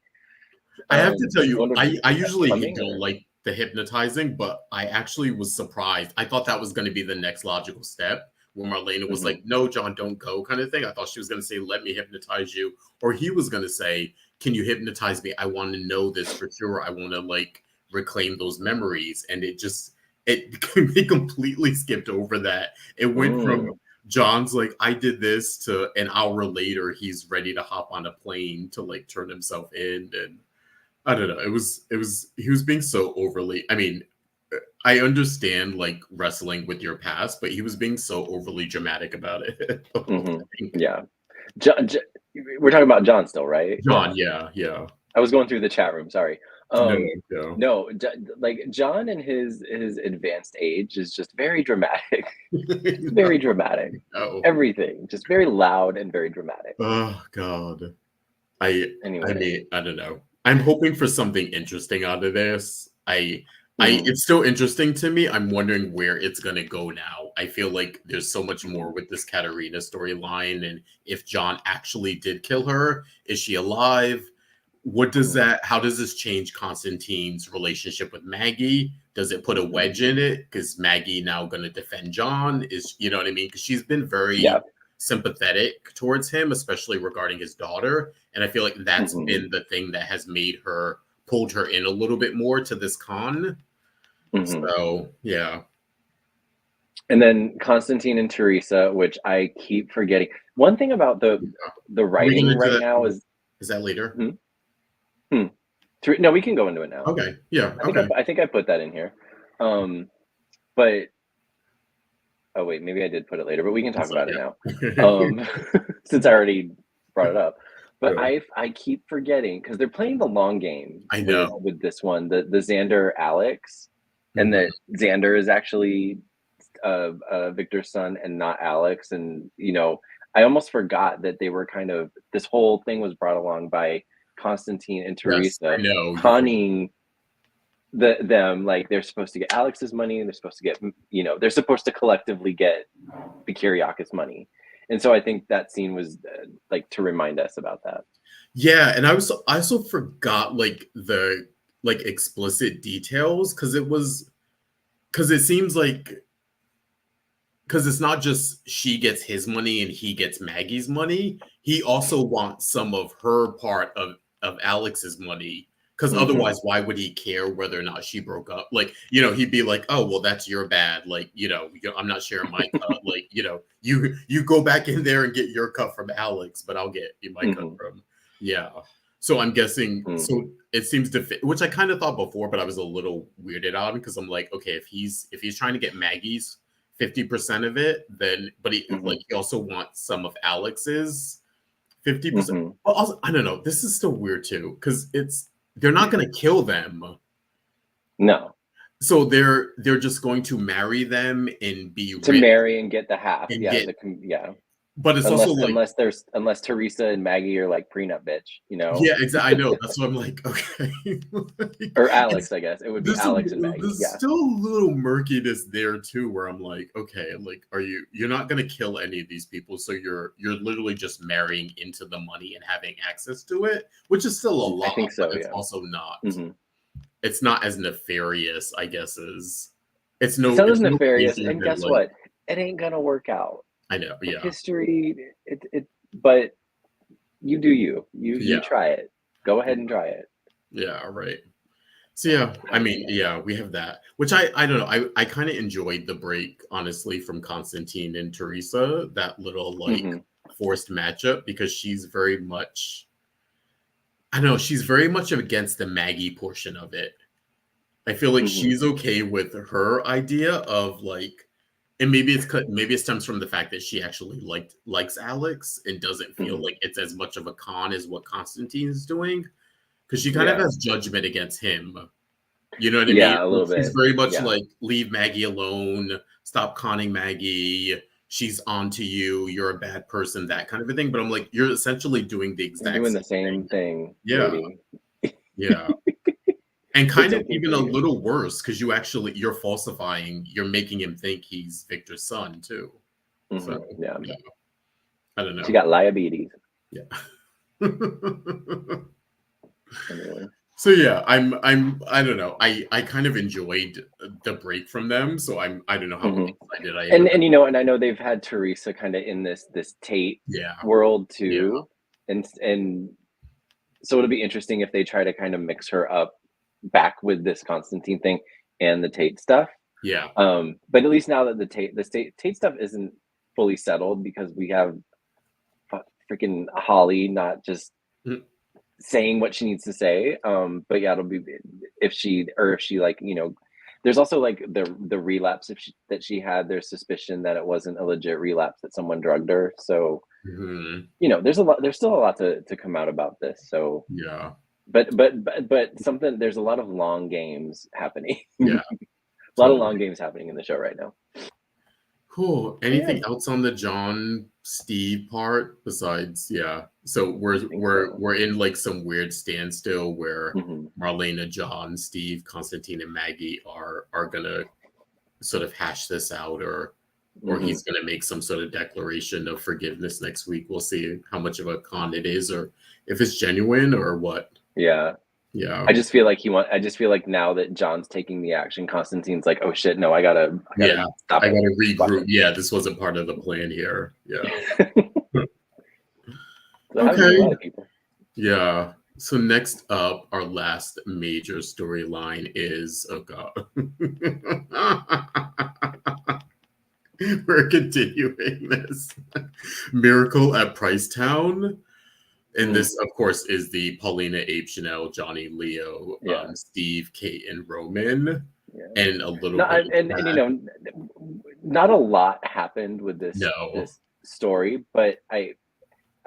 I have to tell you, I usually don't like the hypnotizing, but I actually was surprised. I thought that was going to be the next logical step when Marlena was like, no, John, don't go kind of thing. I thought she was going to say, let me hypnotize you. Or he was going to say, can you hypnotize me? I want to know this for sure. I want to like reclaim those memories. And they completely skipped over that. It went from John's like, I did this to an hour later, he's ready to hop on a plane to like turn himself in. And I don't know. He was being so overly, I mean, I understand like wrestling with your past, but he was being so overly dramatic about it. Yeah. We're talking about John still, right? John. Yeah. I was going through the chat room. Sorry. No. Like John in his advanced age is just very dramatic. Very dramatic. Everything just very loud and very dramatic. Oh God. I mean, I don't know. I'm hoping for something interesting out of this. It's still interesting to me. I'm wondering where it's gonna go now. I feel like there's so much more with this Katerina storyline, and if John actually did kill her, is she alive? How does this change Constantine's relationship with Maggie? Does it put a wedge in it? Because Maggie now going to defend John? You know what I mean? Because she's been very sympathetic towards him, especially regarding his daughter. And I feel like that's been the thing that has pulled her in a little bit more to this con. So, yeah. And then Constantine and Teresa, which I keep forgetting. One thing about the writing right now is that later? No, we can go into it now. Okay. Yeah. I think I put that in here. But Oh wait, maybe I did put it later, but we can talk about it now. Since I already brought it up. But I keep forgetting because they're playing the long game. I know with this one, the Xander Alex, and that Xander is actually Victor's son and not Alex. And I almost forgot that they were kind of, this whole thing was brought along by Constantine and Teresa conning them, like they're supposed to get Alex's money and they're supposed to get, they're supposed to collectively get the Kyriakis money. And so I think that scene was like to remind us about that. Yeah, and I also forgot like the explicit details because it seems like, because it's not just she gets his money and he gets Maggie's money. He also wants some of her part of Alex's money. Because otherwise, why would he care whether or not she broke up? Like, he'd be like, oh, well, that's your bad. Like, I'm not sharing my cut. Like, you go back in there and get your cut from Alex, but I'll get my cut from. Yeah. So I'm guessing, so it seems to fit, which I kind of thought before, but I was a little weirded out because I'm like, okay, if he's trying to get Maggie's 50% of it, then, but he also wants some of Alex's 50%. But also, I don't know, this is still weird too, because they're not going to kill them. No. So they're just going to marry them and be rich. Marry and get the half. But it's also like unless Teresa and Maggie are like prenup bitch, Yeah, exactly. I know. That's what I'm like, okay. Or Alex, I guess. It would be Alex and Maggie. There's still a little murkiness there too, where I'm like, okay, like you're not gonna kill any of these people, so you're literally just marrying into the money and having access to it, which is still a lot. I think so, but it's also not. It's not as nefarious, I guess, as it's not as nefarious. And guess what? It ain't gonna work out. I know, yeah. History, but you do you try it. Go ahead and try it. Yeah, right. So yeah, I mean, yeah, we have that, which I don't know. I kind of enjoyed the break, honestly, from Constantine and Teresa, that little forced matchup, because she's very much, I don't know, she's very much against the Maggie portion of it. I feel like she's okay with her idea of like, and maybe it stems from the fact that she actually likes Alex and doesn't feel like it's as much of a con as what Constantine is doing, because she kind of has judgment against him. You know what I mean? Yeah, a little bit. She's very much like, leave Maggie alone, stop conning Maggie. She's on to you. You're a bad person, that kind of a thing. But I'm like, you're essentially doing the same thing. Yeah, yeah. And kind of even a little worse, because you're falsifying, you're making him think he's Victor's son too. So yeah. I don't know. She got diabetes. Yeah. Anyway. So yeah, I don't know. I kind of enjoyed the break from them. So I don't know how excited I am. And I know they've had Teresa kind of in this Tate world too. Yeah. And so it'll be interesting if they try to kind of mix her up back with this Constantine thing and the Tate stuff. Yeah. But at least now that the Tate stuff isn't fully settled, because we have freaking Holly not just saying what she needs to say. But yeah, it'll be if she like, there's also like the relapse that she had. There's suspicion that it wasn't a legit relapse, that someone drugged her. So there's still a lot to come out about this. So yeah. But there's a lot of long games happening. Yeah. A lot of long games happening in the show right now. Cool. Anything else on the John Steve part besides so we're in like some weird standstill where Marlena, John, Steve, Constantine, and Maggie are gonna sort of hash this out, or he's gonna make some sort of declaration of forgiveness next week. We'll see how much of a con it is, or if it's genuine or what. Yeah. I just feel like now that John's taking the action, Constantine's like, oh shit, no, I gotta stop. I gotta regroup. Yeah, this wasn't part of the plan here. Yeah. Okay. Yeah. So next up, our last major storyline is, oh god. We're continuing this. Miracle at Pricetown. And this, of course, is the Paulina, Abe, Chanel, Johnny, Leo, Steve, Kate, and Roman. and a little not, bit. and you know, not a lot happened with this story, but I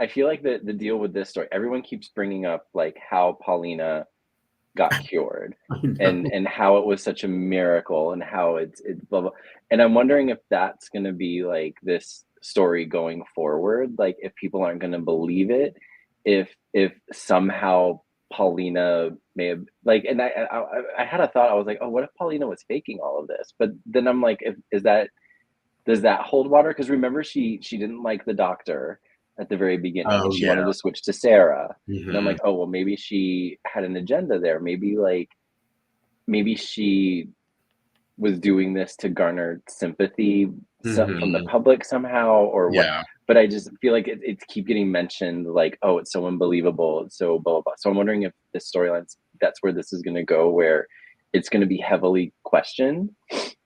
feel like the deal with this story, everyone keeps bringing up like how Paulina got cured and how it was such a miracle and how it's blah blah. And I'm wondering if that's going to be like this story going forward, like if people aren't going to believe it, if somehow Paulina may have like, and I had a thought, I was like, oh, what if Paulina was faking all of this? But then I'm like, does that hold water? Because remember, she didn't like the doctor at the very beginning, and she wanted to switch to Sarah. And I'm like, oh well, maybe she had an agenda there. Maybe she was doing this to garner sympathy from the public somehow, or what. But I just feel like it's keep getting mentioned, like, oh, it's so unbelievable, it's so blah blah blah. So I'm wondering if this storyline, that's where this is going to go, where it's going to be heavily questioned.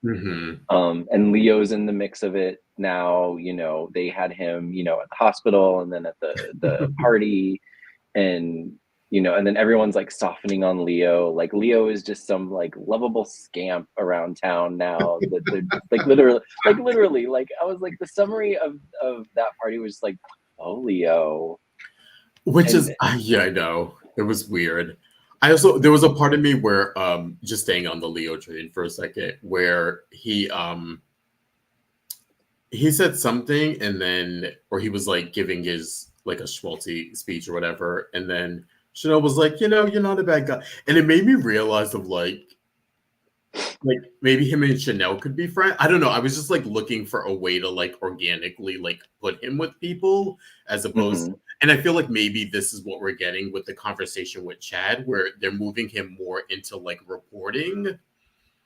And Leo's in the mix of it now. You know, they had him, you know, at the hospital and then at the party, and you know, and then everyone's like softening on Leo. Like Leo is just some like lovable scamp around town now. Like literally, like I was like, the summary of that party was like, oh, Leo, I know it was weird. There was a part of me where just staying on the Leo train for a second, where he said something and then, or he was like giving his like a schmaltzy speech or whatever, and then Chanel was like, you know, you're not a bad guy. And it made me realize of like maybe him and Chanel could be friends. I don't know. I was just like looking for a way to like organically like put him with people as opposed and I feel like maybe this is what we're getting with the conversation with Chad, where they're moving him more into like reporting.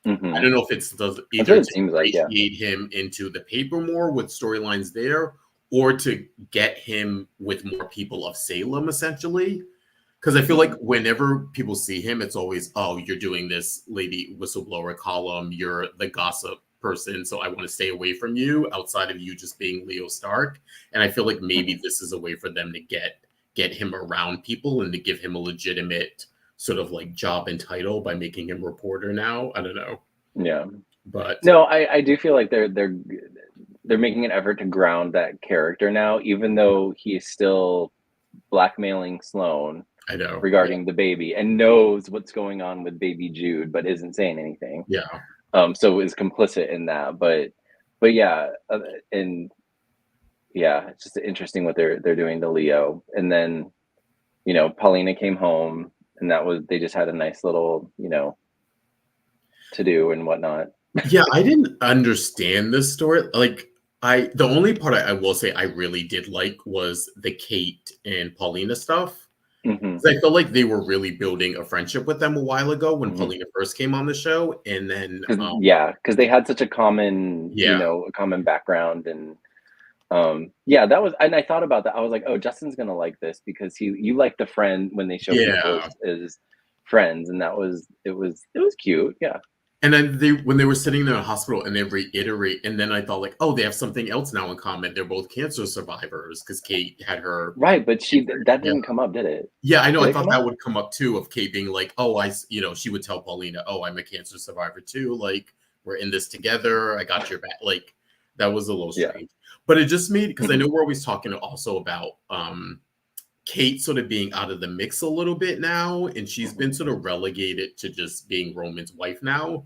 I don't know if it's either to initiate him into the paper more with storylines there, or to get him with more people of Salem, essentially. Because I feel like whenever people see him, it's always, oh, you're doing this lady whistleblower column, you're the gossip person, so I want to stay away from you, outside of you just being Leo Stark. And I feel like maybe this is a way for them to get him around people and to give him a legitimate sort of like job and title by making him reporter now. I don't know. Yeah. But no, I do feel like they're making an effort to ground that character now, even though he's still blackmailing Sloan. I know, regarding the baby, and knows what's going on with baby Jude, but isn't saying anything. So is complicit in that. But yeah, and yeah, it's just interesting what they're doing to Leo. And then, you know, Paulina came home, and they just had a nice little, you know, to do and whatnot. Yeah, I didn't understand this story. Like, the only part I will say I really did like was the Kate and Paulina stuff. I felt like they were really building a friendship with them a while ago when Paulina first came on the show, and then because they had such a common, you know, a common background, and that was, and I thought about that. I was like, oh, Justin's gonna like this because you liked the friend when they showed people as friends, and it was cute, And then when they were sitting there in the hospital and they reiterate, and then I thought like, oh, they have something else now in common. They're both cancer survivors because Kate had her right, but that didn't come up, did it? Yeah, I know. I thought that would come up too, of Kate being like, oh, she would tell Paulina, oh, I'm a cancer survivor too. Like, we're in this together. I got your back. Like, that was a little strange, but it just made, because I know we're always talking also about Kate sort of being out of the mix a little bit now, and she's been sort of relegated to just being Roman's wife now.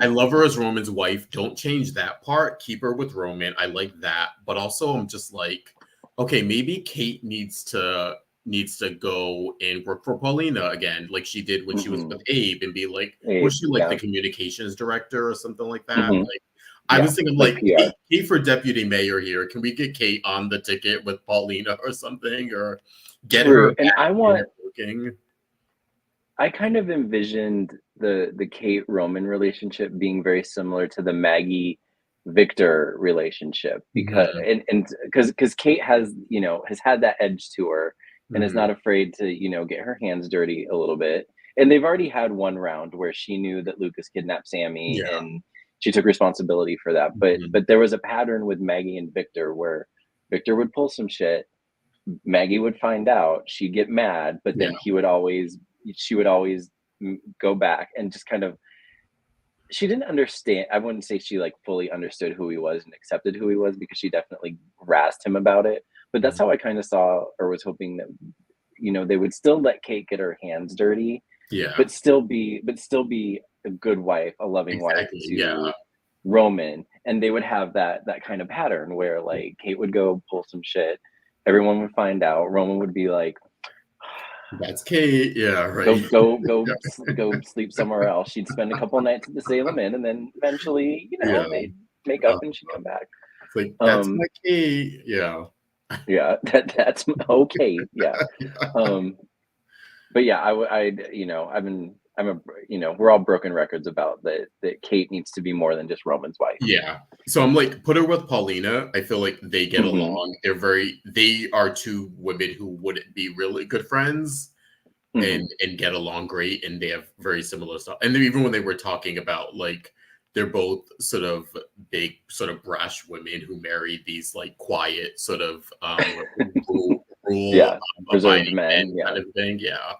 I love her as Roman's wife. Don't change that part. Keep her with Roman. I like that. But also I'm just like, okay, maybe Kate needs to go and work for Paulina again, like she did when she was with Abe, and be like, was she like the communications director or something like that? Like, I was thinking like Kate for deputy mayor here. Can we get Kate on the ticket with Paulina or something, or get her? And I kind of envisioned the Kate Roman relationship being very similar to the Maggie Victor relationship, because because Kate has had that edge to her, and is not afraid to get her hands dirty a little bit. And they've already had one round where she knew that Lucas kidnapped Sammy, and she took responsibility for that. But there was a pattern with Maggie and Victor where Victor would pull some shit, Maggie would find out, she'd get mad, but then she would always go back and just kind of she didn't understand. I wouldn't say she like fully understood who he was and accepted who he was, because she definitely razzed him about it. But that's how I kind of saw or was hoping that, you know, they would still let Kate get her hands dirty, but still be a good wife, a loving wife to Roman, and they would have that kind of pattern where like Kate would go pull some shit, everyone would find out, Roman would be like, that's Kate, right. Go sleep somewhere else. She'd spend a couple nights at the Salem Inn, and then eventually, you know, they'd make up and she'd come back. It's like, that's my Kate. Yeah, that's okay. Yeah. But yeah, I you know, we're all broken records about that Kate needs to be more than just Roman's wife. Yeah. So I'm like, put her with Paulina. I feel like they get along. They are two women who would be really good friends and get along great. And they have very similar stuff. And then even when they were talking about like, they're both sort of big, sort of brash women who marry these like quiet sort of reserved men kind of thing. Yeah.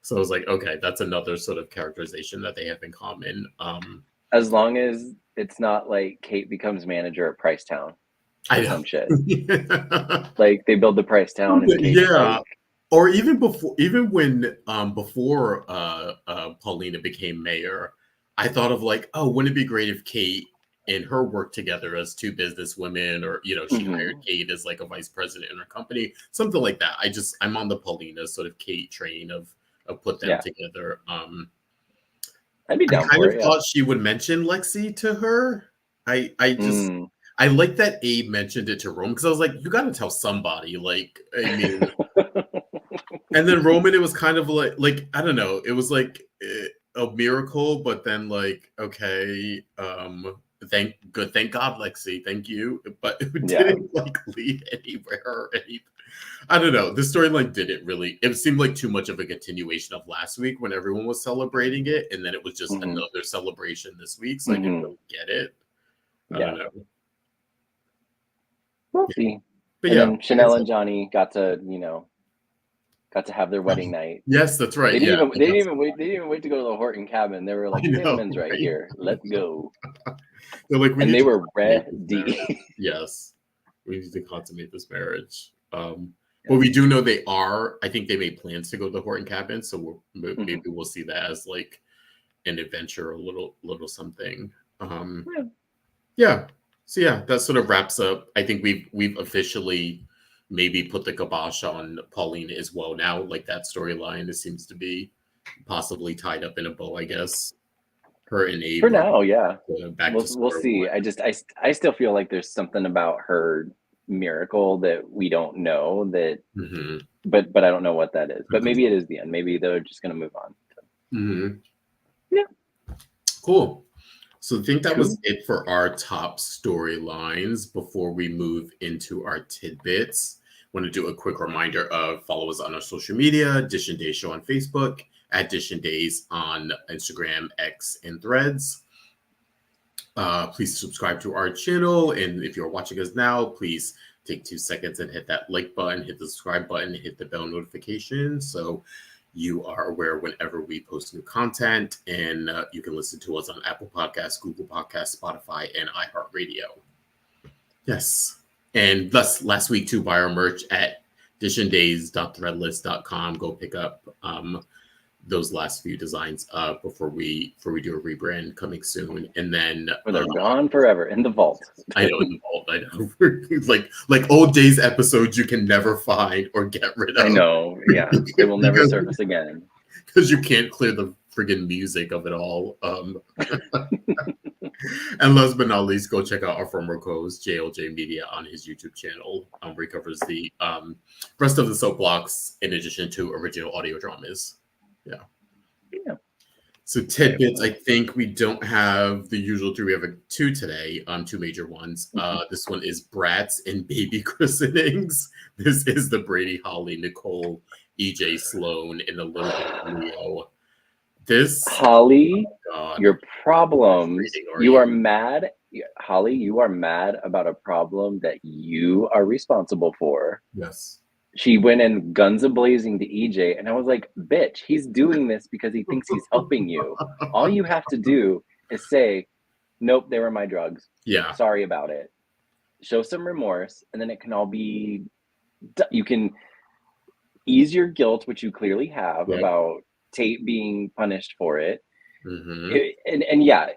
So I was like, okay, that's another sort of characterization that they have in common. As long as it's not like Kate becomes manager at Price Town. I know. Some shit. Like they build the Price Town. And Kate's like, or even when before Paulina became mayor, I thought of like, oh, wouldn't it be great if Kate and her worked together as two business women, or, you know, she hired Kate as like a vice president in her company, something like that. I'm on the Paulina sort of Kate train of put them together. I'd be down I kind for of it, thought she would mention Lexi to her. I like that Abe mentioned it to Rome, because I was like, you got to tell somebody. Like, I mean, and then Roman, it was kind of like I don't know, it was like a miracle, but then like, okay, thank God, Lexi, thank you, but it didn't like lead anywhere or anything. I don't know. The storyline didn't really. It seemed like too much of a continuation of last week when everyone was celebrating it, and then it was just another celebration this week. So I didn't really get it. I don't know. We'll see. But then Chanel and Johnny got to have their wedding night. Yes, that's right. They didn't even wait to go to the Horton cabin. They were like, Cinnamons right here. Let's go. They're like, they were ready. Yes, we need to consummate this marriage. Well, we do know they are. I think they made plans to go to the Horton cabin, so maybe we'll see that as like an adventure, a little something. Yeah. So yeah, that sort of wraps up. I think we've officially maybe put the kibosh on Paulina as well now. Like that storyline, it seems to be possibly tied up in a bow, I guess. Her and Abe. For now, yeah. We'll see. I still feel like there's something about her miracle that we don't know that, but I don't know what that is. But maybe it is the end. Maybe they're just gonna move on. Yeah. Cool. So I think that was it for our top storylines. Before we move into our tidbits, I want to do a quick reminder of follow us on our social media, Dishin Days Show on Facebook, at Dishin Days on Instagram, X, and Threads. Please subscribe to our channel. And if you're watching us now, please take 2 seconds and hit that like button, hit the subscribe button, hit the bell notification, so you are aware whenever we post new content. And you can listen to us on Apple Podcasts, Google Podcasts, Spotify, and iHeartRadio. Yes. And last week too, buy our merch at dishindays.threadless.com. Go pick up those last few designs before we do a rebrand coming soon. And then they're gone forever in the vault. I know, in the vault. I know. like old days episodes you can never find or get rid of. I know, yeah. They will never surface again. Because you can't clear the friggin' music of it all. And last but not least, go check out our former co-host JLJ Media on his YouTube channel, where he covers the rest of the soapbox in addition to original audio dramas. Yeah. So tidbits, I think we don't have the usual three. We have two today, two major ones. This one is brats and baby christenings. This is the Brady, Holly, Nicole, EJ, Sloan, and a little bit of Leo. This Holly, your problem. You are mad. Holly, you are mad about a problem that you are responsible for. Yes. She went in guns a-blazing to EJ, and I was like, bitch, he's doing this because he thinks he's helping you. All you have to do is say, nope, they were my drugs. Yeah. Sorry about it. Show some remorse, and then it can all be, you can ease your guilt, which you clearly have about Tate being punished for it. And yeah,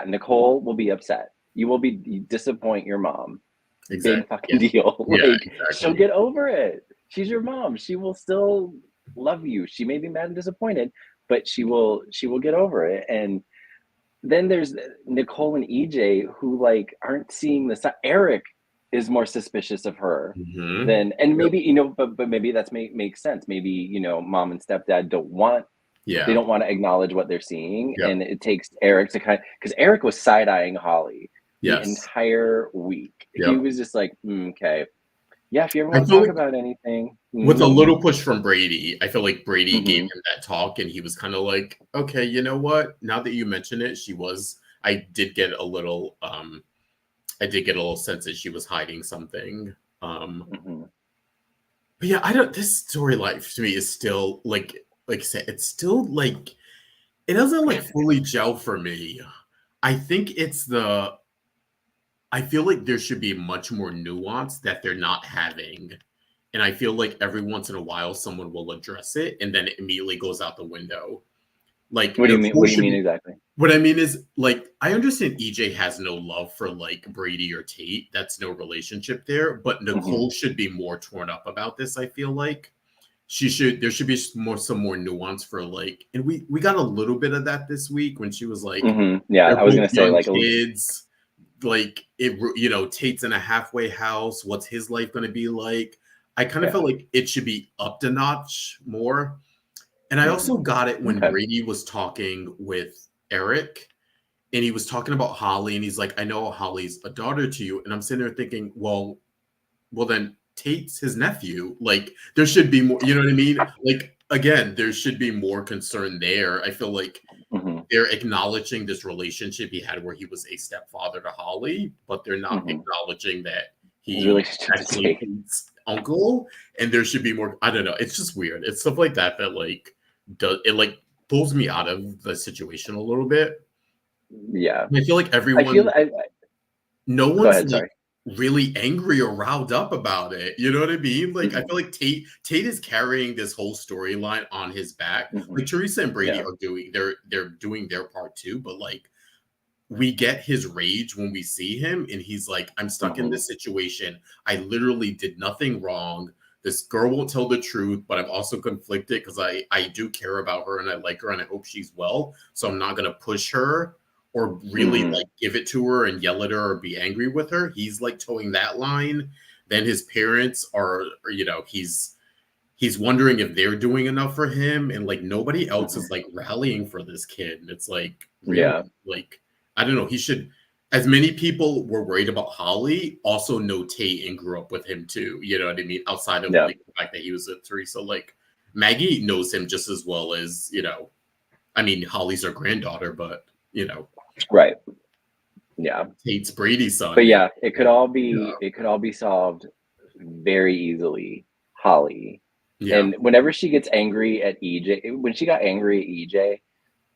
Nicole will be upset. You will be disappoint your mom. Big fucking deal. She'll get over it. She's your mom. She will still love you. She may be mad and disappointed, but she will get over it. And then there's Nicole and EJ who like aren't seeing the side. Eric is more suspicious of her than, and maybe but maybe that's makes sense. Maybe mom and stepdad don't want to acknowledge what they're seeing, and it takes Eric to because Eric was side-eyeing Holly the entire week. He was just like, okay, yeah, if you ever want to talk about anything. With a little push from Brady, I feel like Brady gave him that talk, and he was kind of like, okay, you know what? Now that you mention it, I did get a little sense that she was hiding something. But yeah, this storyline to me is still like I said, it's still like, it doesn't like fully gel for me. I think I feel like there should be much more nuance that they're not having. And I feel like every once in a while someone will address it and then it immediately goes out the window. Like, what do you mean? What do you mean exactly? What I mean is, like, I understand EJ has no love for like Brady or Tate. That's no relationship there. But Nicole should be more torn up about this. I feel like there should be some more nuance for like, and we got a little bit of that this week when she was like, yeah, I was gonna say like kids, like it, Tate's in a halfway house. What's his life going to be like? I kind of felt like it should be up to notch more. And I also got it when Brady was talking with Eric and he was talking about Holly and he's like, I know Holly's a daughter to you. And I'm sitting there thinking, well, then Tate's his nephew. Like there should be more, you know what I mean? Like, again, there should be more concern there. I feel like they're acknowledging this relationship he had where he was a stepfather to Holly, but they're not acknowledging that he's actually Tate's uncle. And there should be more, I don't know. It's just weird. It's stuff like that like pulls me out of the situation a little bit. Yeah. I feel like everyone, no one's really angry or riled up about it. You know what I mean? Like, I feel like Tate is carrying this whole storyline on his back. Like Teresa and Brady are doing, they're doing their part too, but like, we get his rage when we see him and he's like, I'm stuck in this situation. I literally did nothing wrong. This girl won't tell the truth, but I'm also conflicted because I do care about her and I like her and I hope she's well. So I'm not going to push her or really like give it to her and yell at her or be angry with her. He's like towing that line. Then his parents are, he's wondering if they're doing enough for him. And like nobody else is like rallying for this kid. And it's like, really, like, I don't know. He should, as many people were worried about Holly, also know Tate and grew up with him too. You know what I mean? Outside of like, the fact that he was a Teresa, like Maggie knows him just as well as, I mean, Holly's her granddaughter, but right. Yeah. Tate's Brady's son. But yeah, it could all be solved very easily. Holly. Yeah. And whenever she gets angry at EJ, when she got angry at EJ,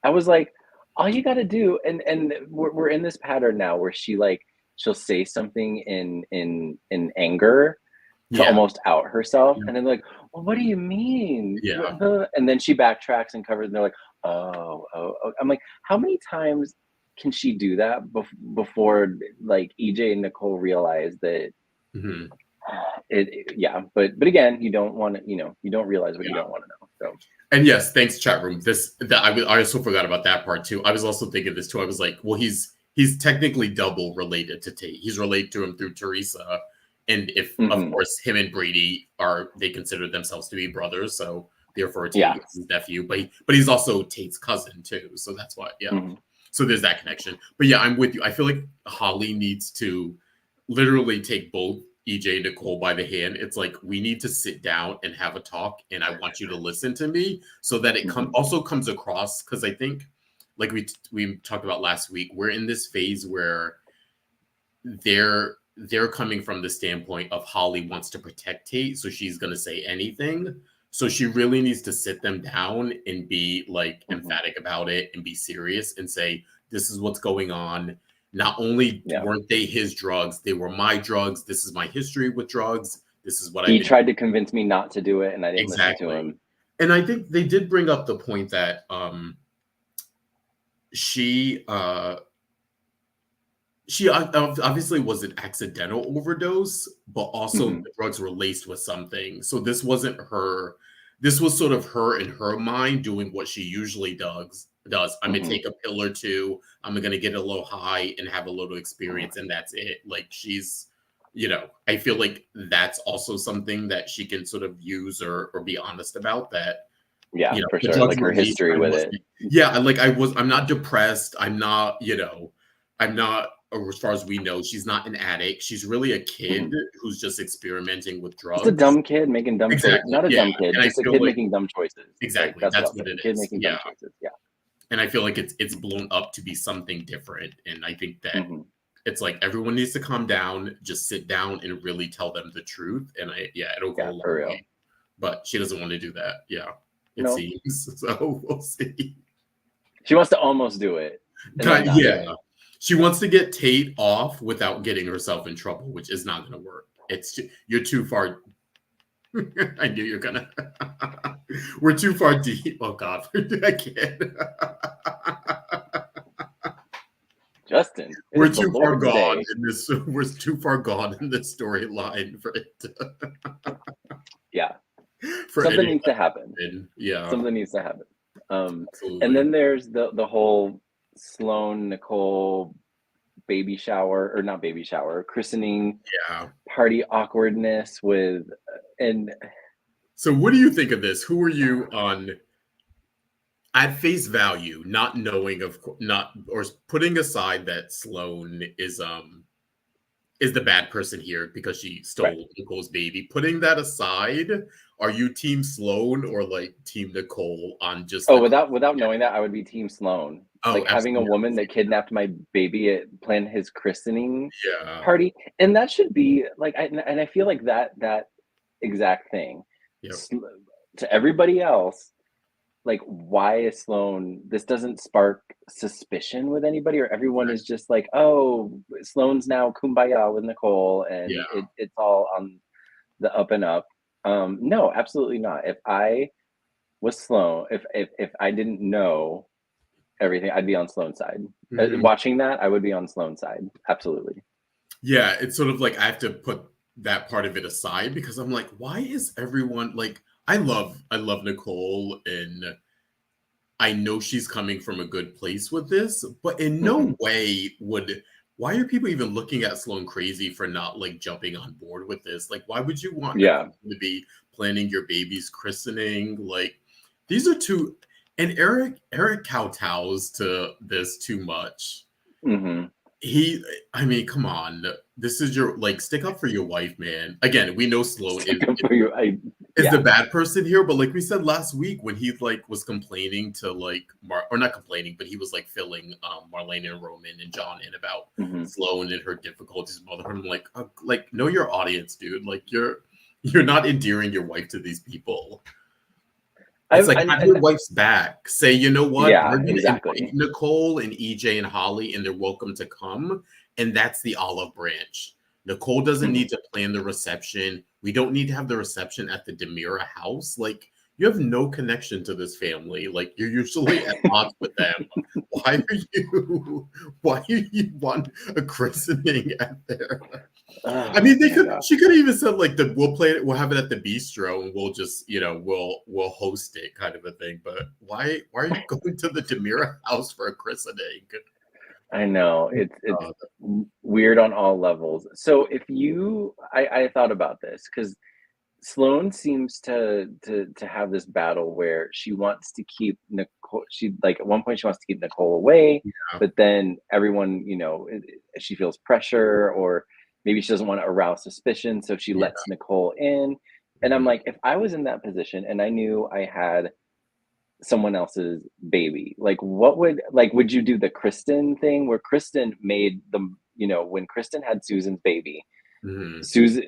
I was like, all you got to do, and we're in this pattern now where she'll say something in anger to almost out herself, and then like, well, what do you mean? Yeah. And then she backtracks and covers, and they're like, oh. I'm like, how many times can she do that before like EJ and Nicole realize that? But again, you don't want to, you don't realize what you don't want to know. So. And yes, thanks chat room. I also forgot about that part too. I was also thinking this too. I was like, well, he's technically double related to Tate. He's related to him through Teresa, and if of course him and Brady they consider themselves to be brothers, so therefore Tate is his nephew. But he's also Tate's cousin too, so that's why. So there's that connection. But yeah, I'm with you. I feel like Holly needs to literally take both EJ and Nicole by the hand. It's like, we need to sit down and have a talk, and I want you to listen to me so that it also comes across, because I think, like we talked about last week, we're in this phase where they're coming from the standpoint of Holly wants to protect Tate, so she's going to say anything. So she really needs to sit them down and be like emphatic about it and be serious and say, this is what's going on. Not only weren't they his drugs, they were my drugs. This is my history with drugs. This is what he tried to convince me not to do it, and I didn't listen to him. And I think they did bring up the point that she obviously was an accidental overdose, but also the drugs were laced with something. So this wasn't her. This was sort of her in her mind doing what she usually does. I'm going to take a pill or two. I'm going to get a little high and have a little experience, and that's it. Like she's, I feel like that's also something that she can sort of use or be honest about that. Yeah, for sure. Like her history with it. Yeah, like I'm not depressed. I'm not, I'm not, as far as we know, she's not an addict. She's really a kid who's just experimenting with drugs. It's a dumb kid making dumb choices. Not a dumb kid, just a kid making dumb choices. Exactly. Like, that's what it is. Kid making dumb choices. Yeah. And I feel like it's blown up to be something different. And I think that it's like everyone needs to calm down, just sit down and really tell them the truth. And it'll go a long way. But she doesn't want to do that. Yeah. It seems. So we'll see. She wants to almost do it. Yeah. She wants to get Tate off without getting herself in trouble, which is not going to work. You're too far. I knew you're going to. We're too far deep. Oh, God. I can't. Justin. We're too far gone in this. We're too far gone in this storyline for it to. Yeah. Something needs to happen. Yeah. Something needs to happen. And then there's the whole Sloan, Nicole baby shower, or not baby shower, christening party awkwardness with, and so what do you think of this? Who are you on at face value, not knowing or putting aside that Sloan is the bad person here because she stole Nicole's baby. Putting that aside, are you team Sloan or like team Nicole on just without knowing that, I would be team Sloan. Like having a woman that kidnapped my baby planned his christening party, and that should be like and I feel like that exact thing to everybody else. Like, why is Sloan? This doesn't spark suspicion with anybody, or everyone is just like, oh, Sloan's now kumbaya with Nicole, and it's all on the up and up. No, absolutely not. If I was Sloan, if I didn't know everything, I'd be on Sloan's side. Watching that, I would be on Sloan's side. Absolutely. Yeah, it's sort of like I have to put that part of it aside because I'm like, why is everyone like? I love Nicole, and I know she's coming from a good place with this, but in no way why are people even looking at Sloan crazy for not like jumping on board with this? Like, why would you want to be planning your baby's christening? Like, these are two, and Eric kowtows to this too much. I mean, come on. This is your, like, stick up for your wife, man. Again, we know Sloan is the bad person here, but like we said last week when he like was complaining to like or not complaining, but he was like filling Marlena and Roman and John in about Sloan and her difficulties with motherhood. I'm like know your audience, dude. Like you're not endearing your wife to these people. It's have your wife's back. Say, you know what? Yeah, exactly. Nicole and EJ and Holly, and they're welcome to come. And that's the olive branch. Nicole doesn't need to plan the reception. We don't need to have the reception at the Demira house. Like, you have no connection to this family. Like, you're usually at odds with them. Why do you want a christening at there? I mean, she could have even said like we'll have it at the bistro and we'll just, we'll host it kind of a thing. But why are you going to the Demira house for a christening? I know it's weird on all levels. So I thought about this because Sloan seems to have this battle where she wants to keep Nicole. She like at one point she wants to keep Nicole away, but then everyone, she feels pressure, or maybe she doesn't want to arouse suspicion, so she lets Nicole in. And I'm like, if I was in that position and I knew I had someone else's baby, like would you do the Kristen thing where Kristen made when Kristen had Susan's baby,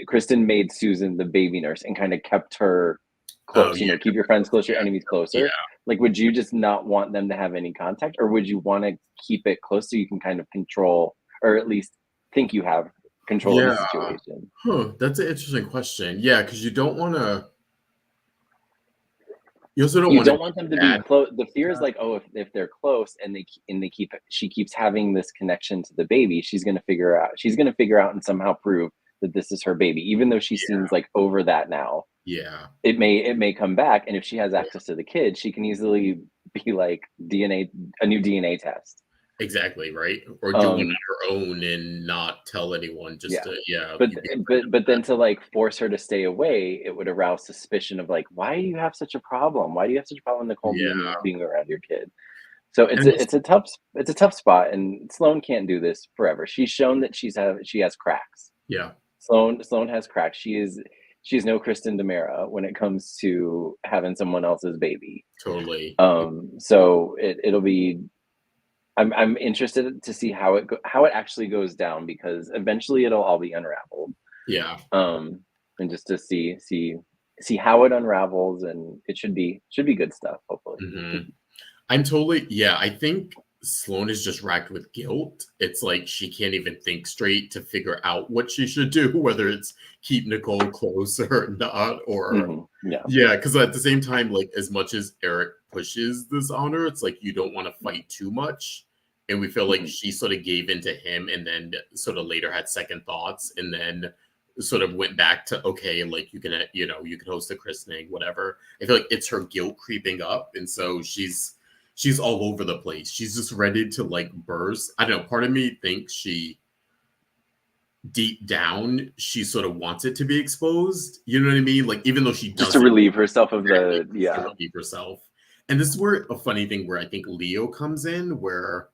Kristen made Susan the baby nurse and kind of kept her close. Keep your friends close, your enemies closer. Yeah. Like, would you just not want them to have any contact, or would you want to keep it close so you can kind of control, or at least think you have control of the situation? That's an interesting question. Yeah, because you don't want to. You also don't want them to be close. The fear is like, oh, if they're close and she keeps having this connection to the baby, she's going to figure out and somehow prove that this is her baby, even though she seems like over that now. Yeah, it may come back, and if she has access to the kid, she can easily be like a new DNA test. Exactly, right? Or do one on her own and not tell anyone. But then to like force her to stay away, it would arouse suspicion of like, why do you have such a problem? Why do you have such a problem, Nicole, being around your kid? So it's a tough spot, and Sloan can't do this forever. She's shown that she has cracks. Yeah, Sloan has cracks. She's no Kristen DiMera when it comes to having someone else's baby. Totally. So it'll be. I'm interested to see how it actually goes down, because eventually it'll all be unraveled. Yeah. And just to see how it unravels, and it should be good stuff, hopefully. Mm-hmm. I think Sloan is just racked with guilt. It's like she can't even think straight to figure out what she should do, whether it's keep Nicole close or not, or because at the same time, like, as much as Eric pushes this on her, it's like you don't want to fight too much, and we feel like she sort of gave into him, and then sort of later had second thoughts, and then sort of went back to, okay, like, you can host a christening, whatever. I feel like it's her guilt creeping up, and so she's all over the place. She's just ready to like burst. I don't know. Part of me thinks deep down, she sort of wants it to be exposed. You know what I mean? Like, even though she doesn't. Just to relieve herself of to relieve herself. And this is where a funny thing where I think Leo comes in, where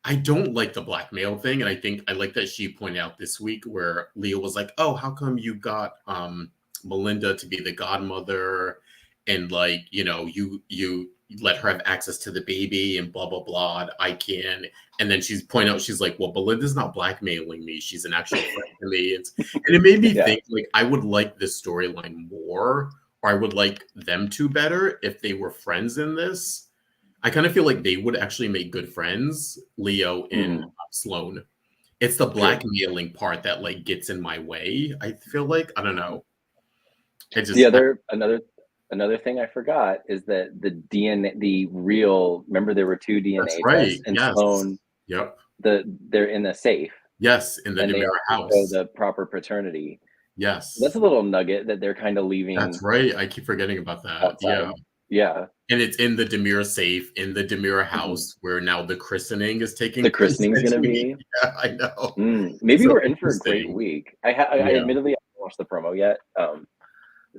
I don't like the blackmail thing. And I think I like that she pointed out this week where Leo was like, oh, how come you got Melinda to be the godmother? And like, you let her have access to the baby and blah, blah, blah. I can. And then she's pointing out, she's like, well, Belinda's not blackmailing me. She's an actual friend to me. And it made me think, like, I would like this storyline more, or I would like them two better if they were friends in this. I kind of feel like they would actually make good friends, Leo and Sloan. It's the blackmailing part that like gets in my way. I feel like, I don't know. Another thing I forgot is that remember there were two DNA tests, and Sloan, they're in the safe. Yes, in the DiMera house. So the proper paternity. Yes. That's a little nugget that they're kind of leaving. That's right. I keep forgetting about that. Outside. Yeah. And it's in the DiMera safe, in the DiMera house, where now the christening is taking place. The christening's going to be. Yeah, I know. Maybe we're in for a great week. I admittedly haven't watched the promo yet.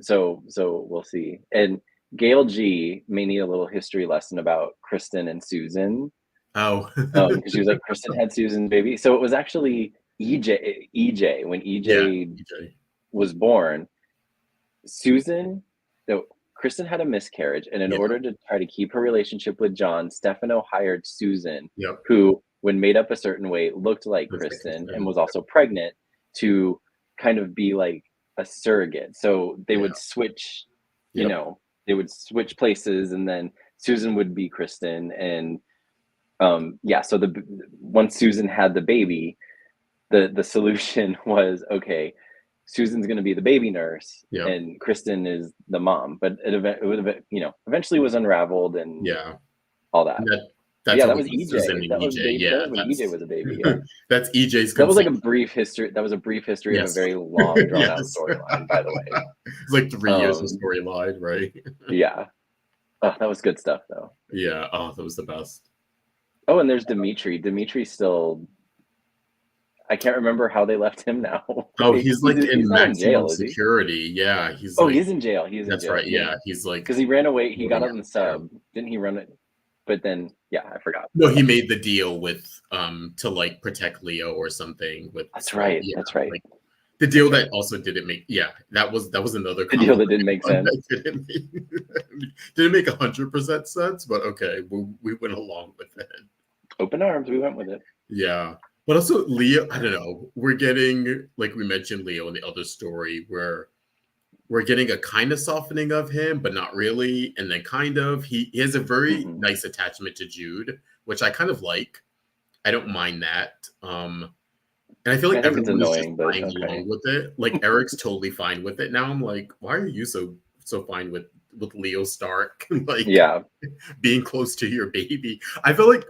So we'll see. And Gail G may need a little history lesson about Kristen and Susan. Oh. Because she was like, Kristen had Susan's baby. So it was actually EJ when EJ was born. Kristen had a miscarriage, and in order to try to keep her relationship with John, Stefano hired Susan, who, when made up a certain way, looked like Kristen and was also pregnant, to kind of be like a surrogate. So they would switch, they would switch places, and then Susan would be Kristen. And so once Susan had the baby, the solution was, okay, Susan's going to be the baby nurse, and Kristen is the mom. But it eventually was unraveled, and all that. That was EJ. That was when EJ was a baby. Yeah. That's EJ's. That was like a brief history. That was a brief history of a very long, drawn out storyline. By the way, it's like 3 years of storyline, right? Yeah. Oh, that was good stuff, though. Yeah. Oh, that was the best. Oh, and there's Dimitri. Dimitri's still. I can't remember how they left him now. Oh, he's like in maximum security. Yeah, he's. Oh, he's in jail. That's right. Yeah, he's like, because he ran away. He got on the sub. Didn't he run it? But then, I forgot. No, he made the deal with to like protect Leo or something. That's right. That's right. Like, the deal that also didn't make. Yeah, that was another deal that didn't make sense. Didn't make 100% sense, but okay, we went along with it. Open arms. We went with it. Yeah. But also Leo, I don't know, we're getting, like we mentioned, Leo in the other story, where we're getting a kind of softening of him, but not really. And then kind of, he has a very nice attachment to Jude, which I kind of like. I don't mind that. And I feel like everyone is just flying along with it. Like Eric's totally fine with it now. I'm like, why are you so fine with Leo Stark? Like, being close to your baby. I feel like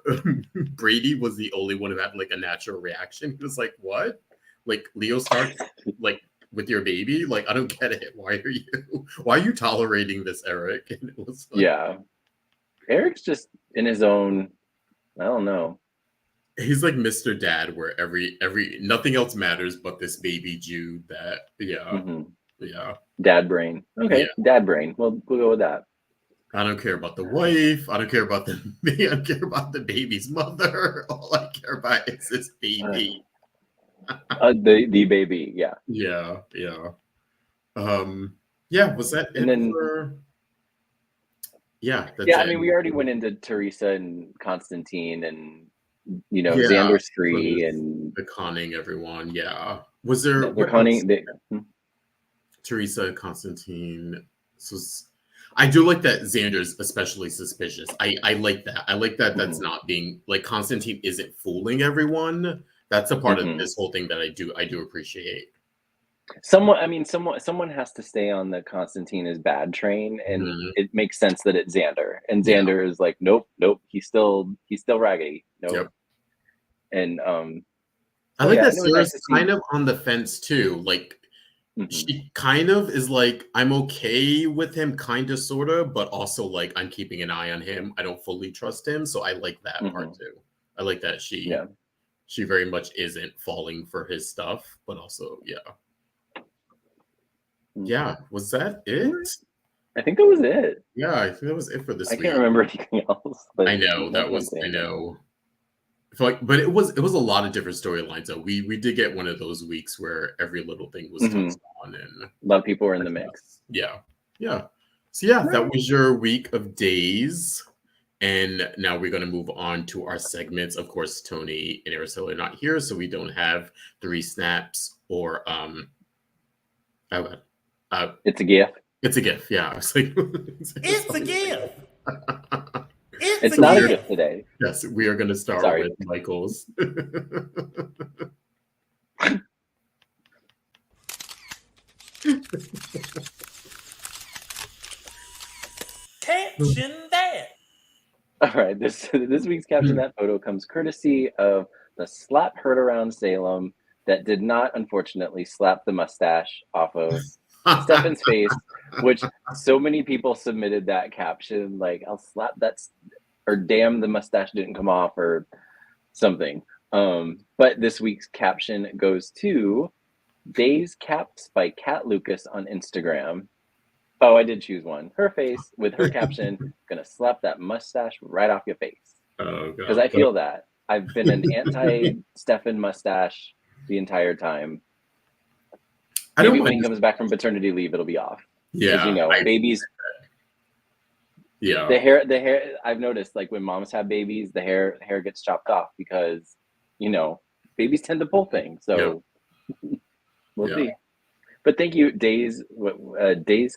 Brady was the only one who had like a natural reaction. He was like, what? Like Leo Stark, like with your baby? Like, I don't get it. Why are you tolerating this, Eric? And it was like, Eric's just in his own, I don't know. He's like Mr. Dad, where every nothing else matters but this baby Jude. Dad brain. Okay, dad brain. Well, we'll go with that. I don't care about the wife. I don't care about I don't care about the baby's mother. All I care about is this baby. The baby. Yeah. Was that it? I mean, we already went into Teresa and Constantine and. Xander's free and the conning everyone. Yeah, was there? They're conning. Teresa, Constantine. So I do like that Xander's especially suspicious. I like that. I like that. That's not being like Constantine isn't fooling everyone. That's a part of this whole thing that I do appreciate. Someone has to stay on the Constantine is bad train, and it makes sense that it's Xander. And Xander is like, nope, he's still raggedy. Nope. Yep. And I like that Sarah's kind of on the fence too. Like she kind of is like, I'm okay with him, kind of, sort of, but also like I'm keeping an eye on him. I don't fully trust him, so I like that part too. I like that she very much isn't falling for his stuff, but also was that it? I think that was it. Yeah, I think that was it for this week. I can't remember anything else. I know that was. I know. But it was a lot of different storylines. So we did get one of those weeks where every little thing was touched on, and a lot of people were in the mix. Yeah. So that was your week of days, and now we're going to move on to our segments. Of course, Tony and Araceli are not here, so we don't have 3 snaps or It's a gift. It's a gift. Yeah, I was like, it's a gift. It's not a gift today. Yes, we are going to start with Michael's. Caption that. All right, this week's Caption That photo comes courtesy of the slap heard around Salem that did not, unfortunately, slap the mustache off of Stefan's face, which so many people submitted that caption, like, I'll slap that, or damn, the mustache didn't come off, or something. But this week's caption goes to Days Caps by Kat Lucas on Instagram. Oh, I did choose one. Her face with her caption, gonna slap that mustache right off your face. Oh, God. Because I feel that. I've been an anti-Stefan mustache the entire time. Maybe when he comes back from paternity leave, it'll be off. Yeah. Babies. Yeah. The hair, I've noticed, like, when moms have babies, the hair gets chopped off because, babies tend to pull things. So we'll see. But thank you, Days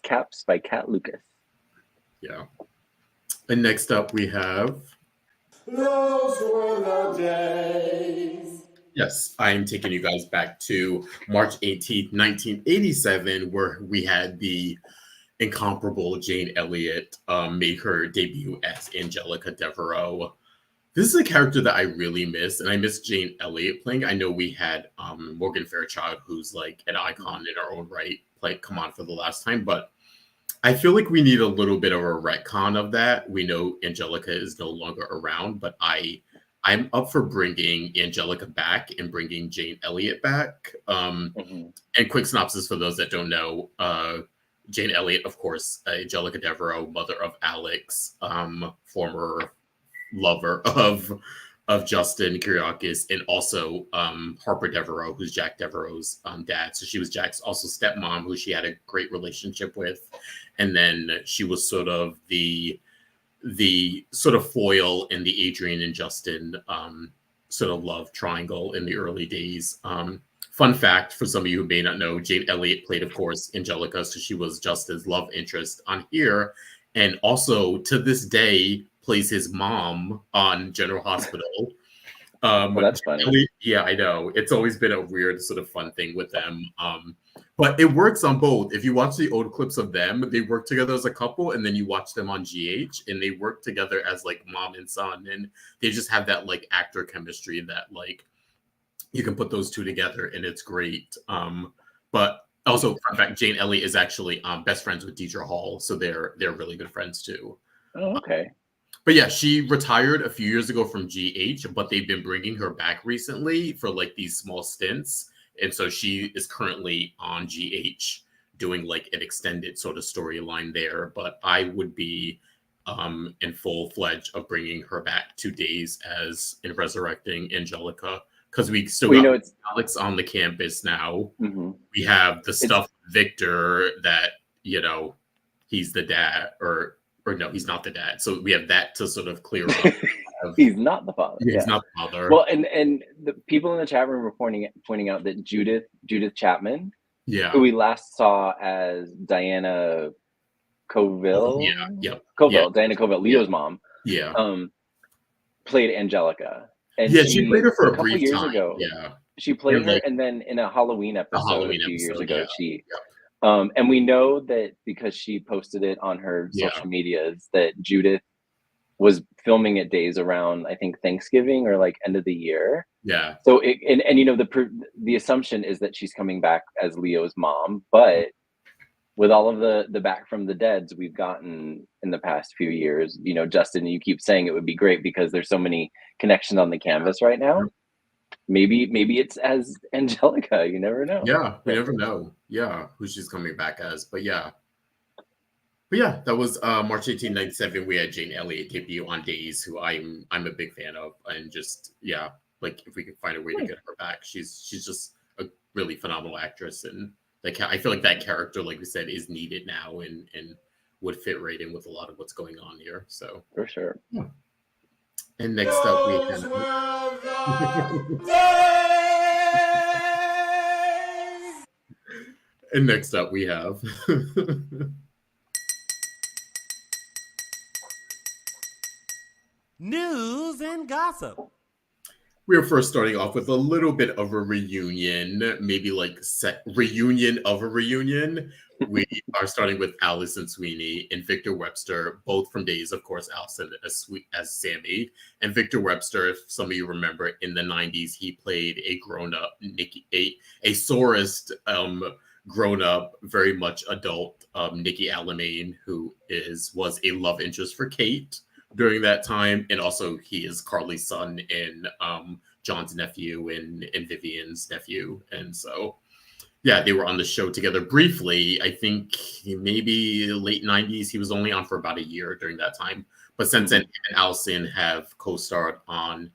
Caps by Kat Lucas. Yeah. And next up we have Those Were the Days. Yes, I am taking you guys back to March 18th, 1987, where we had the incomparable Jane Elliott make her debut as Angelica Devereaux. This is a character that I really miss, and I miss Jane Elliott playing. I know we had Morgan Fairchild, who's like an icon in our own right, like come on for the last time, but I feel like we need a little bit of a retcon of that. We know Angelica is no longer around, but I'm up for bringing Angelica back and bringing Jane Elliott back. And quick synopsis for those that don't know, Jane Elliott, of course, Angelica Devereaux, mother of Alex, former lover of Justin Kiriakis, and also Harper Devereaux, who's Jack Devereaux's dad. So she was Jack's also stepmom, who she had a great relationship with. And then she was sort of the sort of foil in the Adrian and Justin sort of love triangle in the early days. Fun fact for some of you who may not know, Jane Elliott played, of course, Angelica, so she was Justin's love interest on here, and also to this day plays his mom on General Hospital. Well, that's funny. Elliott, yeah, I know. It's always been a weird sort of fun thing with them. But it works on both. If you watch the old clips of them, they work together as a couple, and then you watch them on GH, and they work together as like mom and son, and they just have that like actor chemistry that like you can put those two together, and it's great. But also, in fact, Jane Elliott is actually best friends with Deidre Hall, so they're really good friends too. Oh, okay. But yeah, she retired a few years ago from GH, but they've been bringing her back recently for like these small stints. And so she is currently on GH doing like an extended sort of storyline there. But I would be in full-fledged of bringing her back 2 days as in resurrecting Angelica, because we still got Alex on the campus now. Mm-hmm. We have the stuff with Victor that, you know, he's the dad, or no, he's not the dad. So we have that to sort of clear up. He's not the father. Yeah, he's not the father. Well, and the people in the chat room were pointing out that Judith Chapman, who we last saw as Diana Coville. Diana Coville, Leo's mom. Yeah. Played Angelica. And she played her for a couple brief years time. ago. Yeah. She played her, and then in a Halloween episode a few years ago, she. And we know that because she posted it on her social medias that Judith was filming it days around, I think, Thanksgiving or like end of the year. Yeah. So and you know, the assumption is that she's coming back as Leo's mom, but with all of the back from the deads we've gotten in the past few years, you know, Justin, you keep saying it would be great because there's so many connections on the canvas right now. Maybe it's as Angelica. You never know. Yeah, we never know. Yeah, who she's coming back as. But yeah, that was March 1897. We had Jane Elliott debut on Days, who I'm a big fan of, and just like if we could find a way to get her back, she's just a really phenomenal actress, and like I feel like that character, like we said, is needed now and would fit right in with a lot of what's going on here. So for sure. Yeah. And next up we have and next up we have news and gossip. We are first starting off with a little bit of a reunion, maybe like reunion of a reunion. We are starting with Allison Sweeney and Victor Webster, both from Days, of course. Allison as Sammy, and Victor Webster, if some of you remember, in the 90s, he played a grown-up Nikki, a sorest grown-up, very much adult Nikki Alamane, who was a love interest for Kate during that time, and also he is Carly's son and John's nephew and Vivian's nephew, and so they were on the show together briefly. I think maybe late 90s. He was only on for about a year during that time, but since then, him and Allison have co-starred on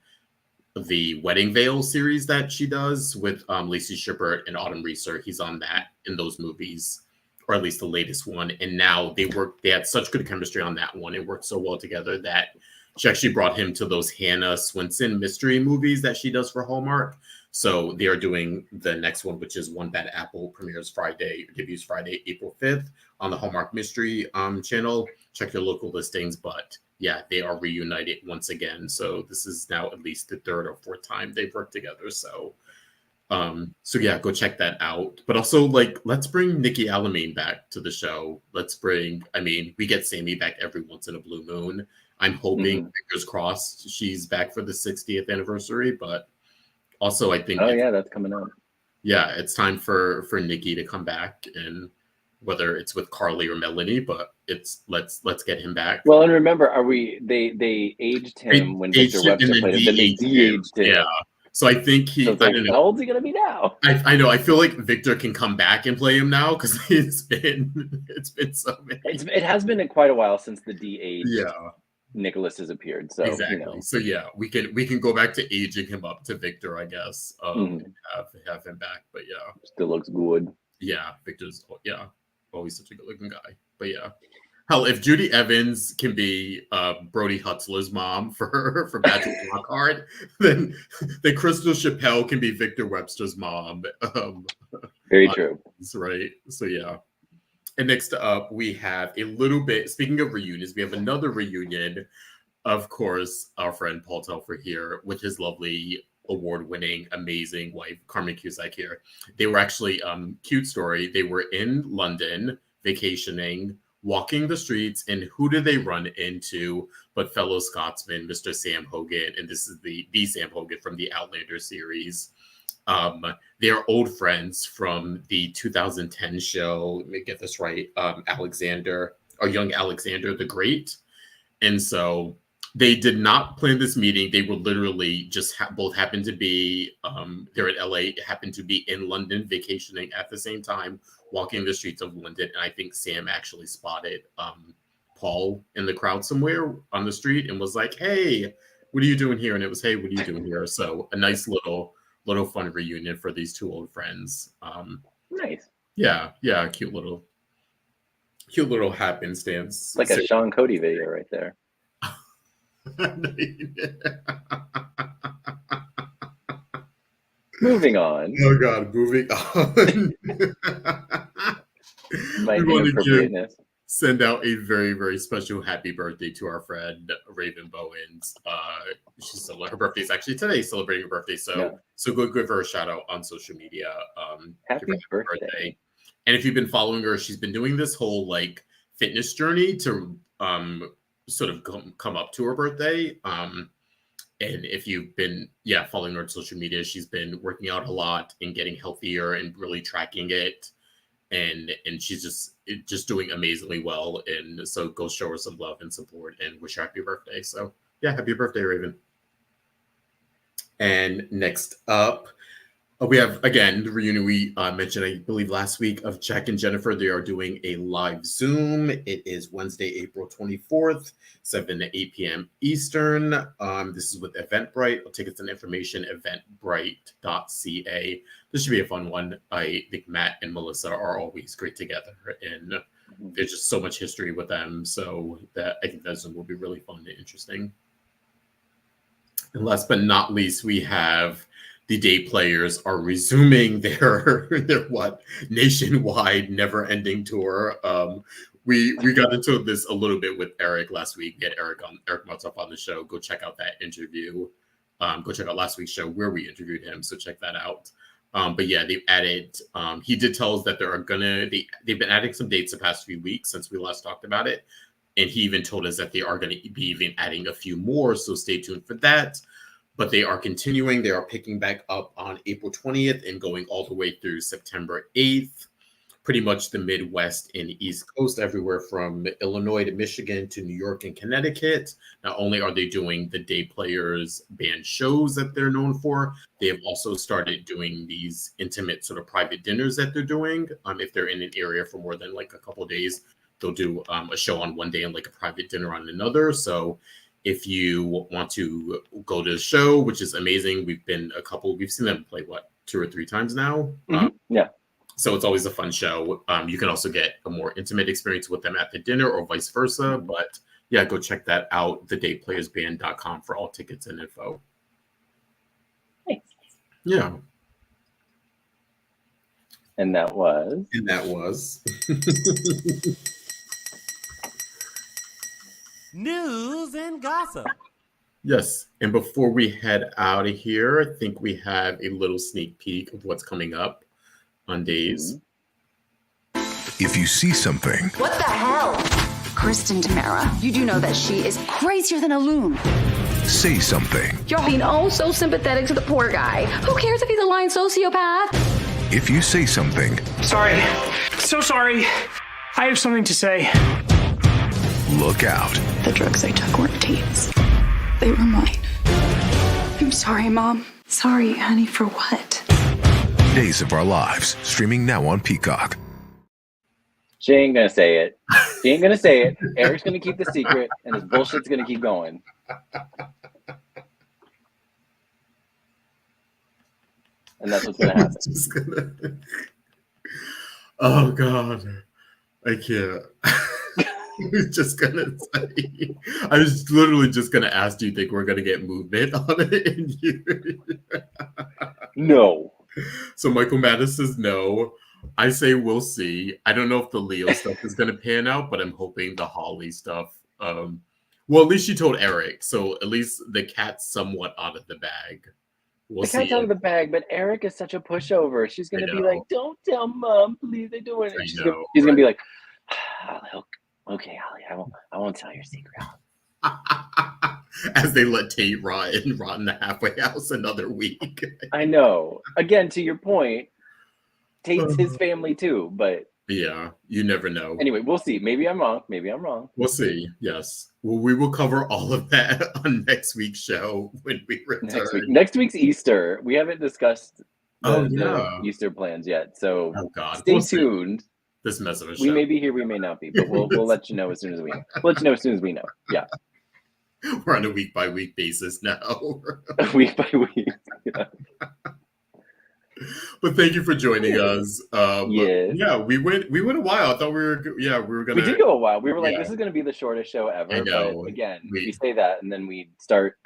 the Wedding Veil series that she does with Lacey Shepard and Autumn Reeser. He's on that in those movies, or at least the latest one. And now they had such good chemistry on that one. It worked so well together that she actually brought him to those Hannah Swenson mystery movies that she does for Hallmark. So they are doing the next one, which is One Bad Apple, debuts Friday, April 5th on the Hallmark Mystery channel. Check your local listings, but they are reunited once again. So this is now at least the third or fourth time they've worked together. So go check that out. But also, let's bring Nikki Alamane back to the show. We get Sammy back every once in a blue moon. I'm hoping, fingers crossed, she's back for the 60th anniversary. But also, I think that's coming up. Yeah, it's time for Nikki to come back, and whether it's with Carly or Melanie, but let's get him back. Well, and remember, they aged him when Victor Webster played him, then they de-aged him. Yeah. So I think I don't know. How old's he gonna be now? I know. I feel like Victor can come back and play him now because it's been so many. It has been quite a while since the de-age. Yeah. Nicholas has appeared. So exactly. So we can go back to aging him up to Victor, I guess. And have him back. But still looks good. Yeah, Victor's always such a good looking guy. But Hell, if Judy Evans can be Brody Hutzler's mom for Patrick Lockhart, then Crystal Chappelle can be Victor Webster's mom. Very true. Right. So yeah. And next up, we have a little bit. Speaking of reunions, we have another reunion. Of course, our friend Paul Telfer here with his lovely award-winning, amazing wife, Carmen Cusack here. They were actually, cute story. They were in London vacationing, walking the streets, and who did they run into but fellow Scotsman, Mr. Sam Hogan? And this is the Sam Hogan from the Outlander series. They are old friends from the 2010 show. Let me get this right. Young Alexander the Great. And so they did not plan this meeting. They were literally just both happened to be they're in LA, happened to be in London vacationing at the same time, walking the streets of London. And I think Sam actually spotted Paul in the crowd somewhere on the street and was like, "Hey, what are you doing here?" And it was, "Hey, what are you doing here?" So a nice little fun reunion for these two old friends. Nice. Yeah, cute little happenstance. Like a Sean Cody video right there. Moving on. Oh God, moving on. My inappropriateness. Send out a very, very special happy birthday to our friend Raven Bowens. Her birthday is actually today, celebrating her birthday. So go give her a shout out on social media. Happy birthday. And if you've been following her, she's been doing this whole like fitness journey to sort of come up to her birthday. And if you've been following her on social media, she's been working out a lot and getting healthier and really tracking it. And she's just doing amazingly well. And so go show her some love and support and wish her happy birthday. So yeah, happy birthday, Raven. And next up, we have, again, the reunion we mentioned, I believe, last week of Jack and Jennifer. They are doing a live Zoom. It is Wednesday, April 24th, 7 to 8 p.m. Eastern. This is with Eventbrite. Tickets and information, eventbrite.ca. This should be a fun one. I think Matt and Melissa are always great together, and there's just so much history with them. So that I think that Zoom will be really fun and interesting. And last but not least, we have the Day Players are resuming their nationwide never-ending tour. We got into this a little bit with Eric last week. We had Eric Motzoff on the show. Go check out that interview. Go check out last week's show where we interviewed him. So check that out. But yeah, they've added. He did tell us that they've been adding some dates the past few weeks since we last talked about it, and he even told us that they are going to be even adding a few more. So stay tuned for that. But they are continuing. They are picking back up on April 20th and going all the way through September 8th. Pretty much the Midwest and East Coast, everywhere from Illinois to Michigan to New York and Connecticut. Not only are they doing the Day Players band shows that they're known for, they have also started doing these intimate sort of private dinners that they're doing. If they're in an area for more than like a couple of days, they'll do a show on one day and like a private dinner on another. So if you want to go to the show, which is amazing, we've seen them play 2 or 3 times now. Yeah. So it's always a fun show. You can also get a more intimate experience with them at the dinner or vice versa. But yeah, go check that out, thedayplayersband.com for all tickets and info. Thanks. Yeah. And that was. News and gossip. Yes. And before we head out of here, I think we have a little sneak peek of what's coming up on Days. If you see something. What the hell? Kristen Tamara, you do know that she is crazier than a loon. Say something. You're being oh so sympathetic to the poor guy. Who cares if he's a lying sociopath? If you say something. Sorry. So sorry. I have something to say. Look out. The drugs I took weren't Tate's. They were mine. I'm sorry, Mom. Sorry, honey, for what? Days of Our Lives, streaming now on Peacock. She ain't gonna say it. Eric's gonna keep the secret, and his bullshit's gonna keep going. And that's what's gonna happen. Oh God, I can't. was just gonna say, I was literally just gonna ask, do you think we're gonna get movement on it? No. So Michael Mattis says no. I say we'll see. I don't know if the Leo stuff is gonna pan out, but I'm hoping the Holly stuff. Well, at least she told Eric, so at least the cat's somewhat out of the bag. We'll the cat's out of the bag, but Eric is such a pushover. She's gonna be like, "Don't tell Mom, please. I don't want it." She's gonna be like, "Okay, Holly, I won't tell your secret." As they let Tate rot in the halfway house another week. I know. Again, to your point, Tate's his family too, but yeah, you never know. Anyway, we'll see. Maybe I'm wrong. We'll see. Yes. Well, we will cover all of that on next week's show when we return. Next week's Easter. We haven't discussed the Easter plans yet, so stay tuned. This mess of a show. We may be here, we may not be, but we'll let you know as soon as we know. We'll let you know as soon as we know. Yeah. We're on a week-by-week basis now. Week by week. Yeah. But thank you for joining us. Yes. Yeah, we went a while. I thought we were gonna. We did go a while. We were like, this is gonna be the shortest show ever. I know. But again, we say that, and then we start.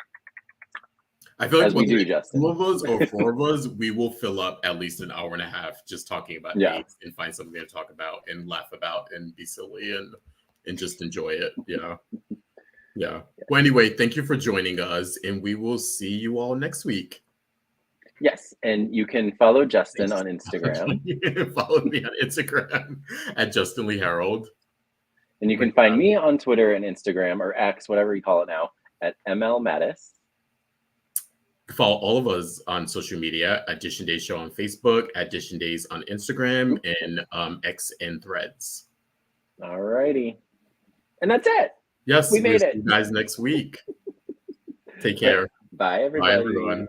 I feel like we do, Justin. 2 of us or 4 of us, we will fill up at least an hour and a half just talking about dates and find something to talk about and laugh about and be silly and just enjoy it. Yeah. Yeah. Well, anyway, thank you for joining us, and we will see you all next week. Yes, and you can follow Justin on Instagram. Follow me on Instagram at Justin Lee Hareld. And you can find me on Twitter and Instagram, or X, whatever you call it now, at ML Mattis. Follow all of us on social media at Dishin Days Show on Facebook, at Dishin Days on Instagram, and X and Threads. All righty. And that's it. Yes, we made it. See you guys next week. Take care. Bye, everybody. Bye, everyone.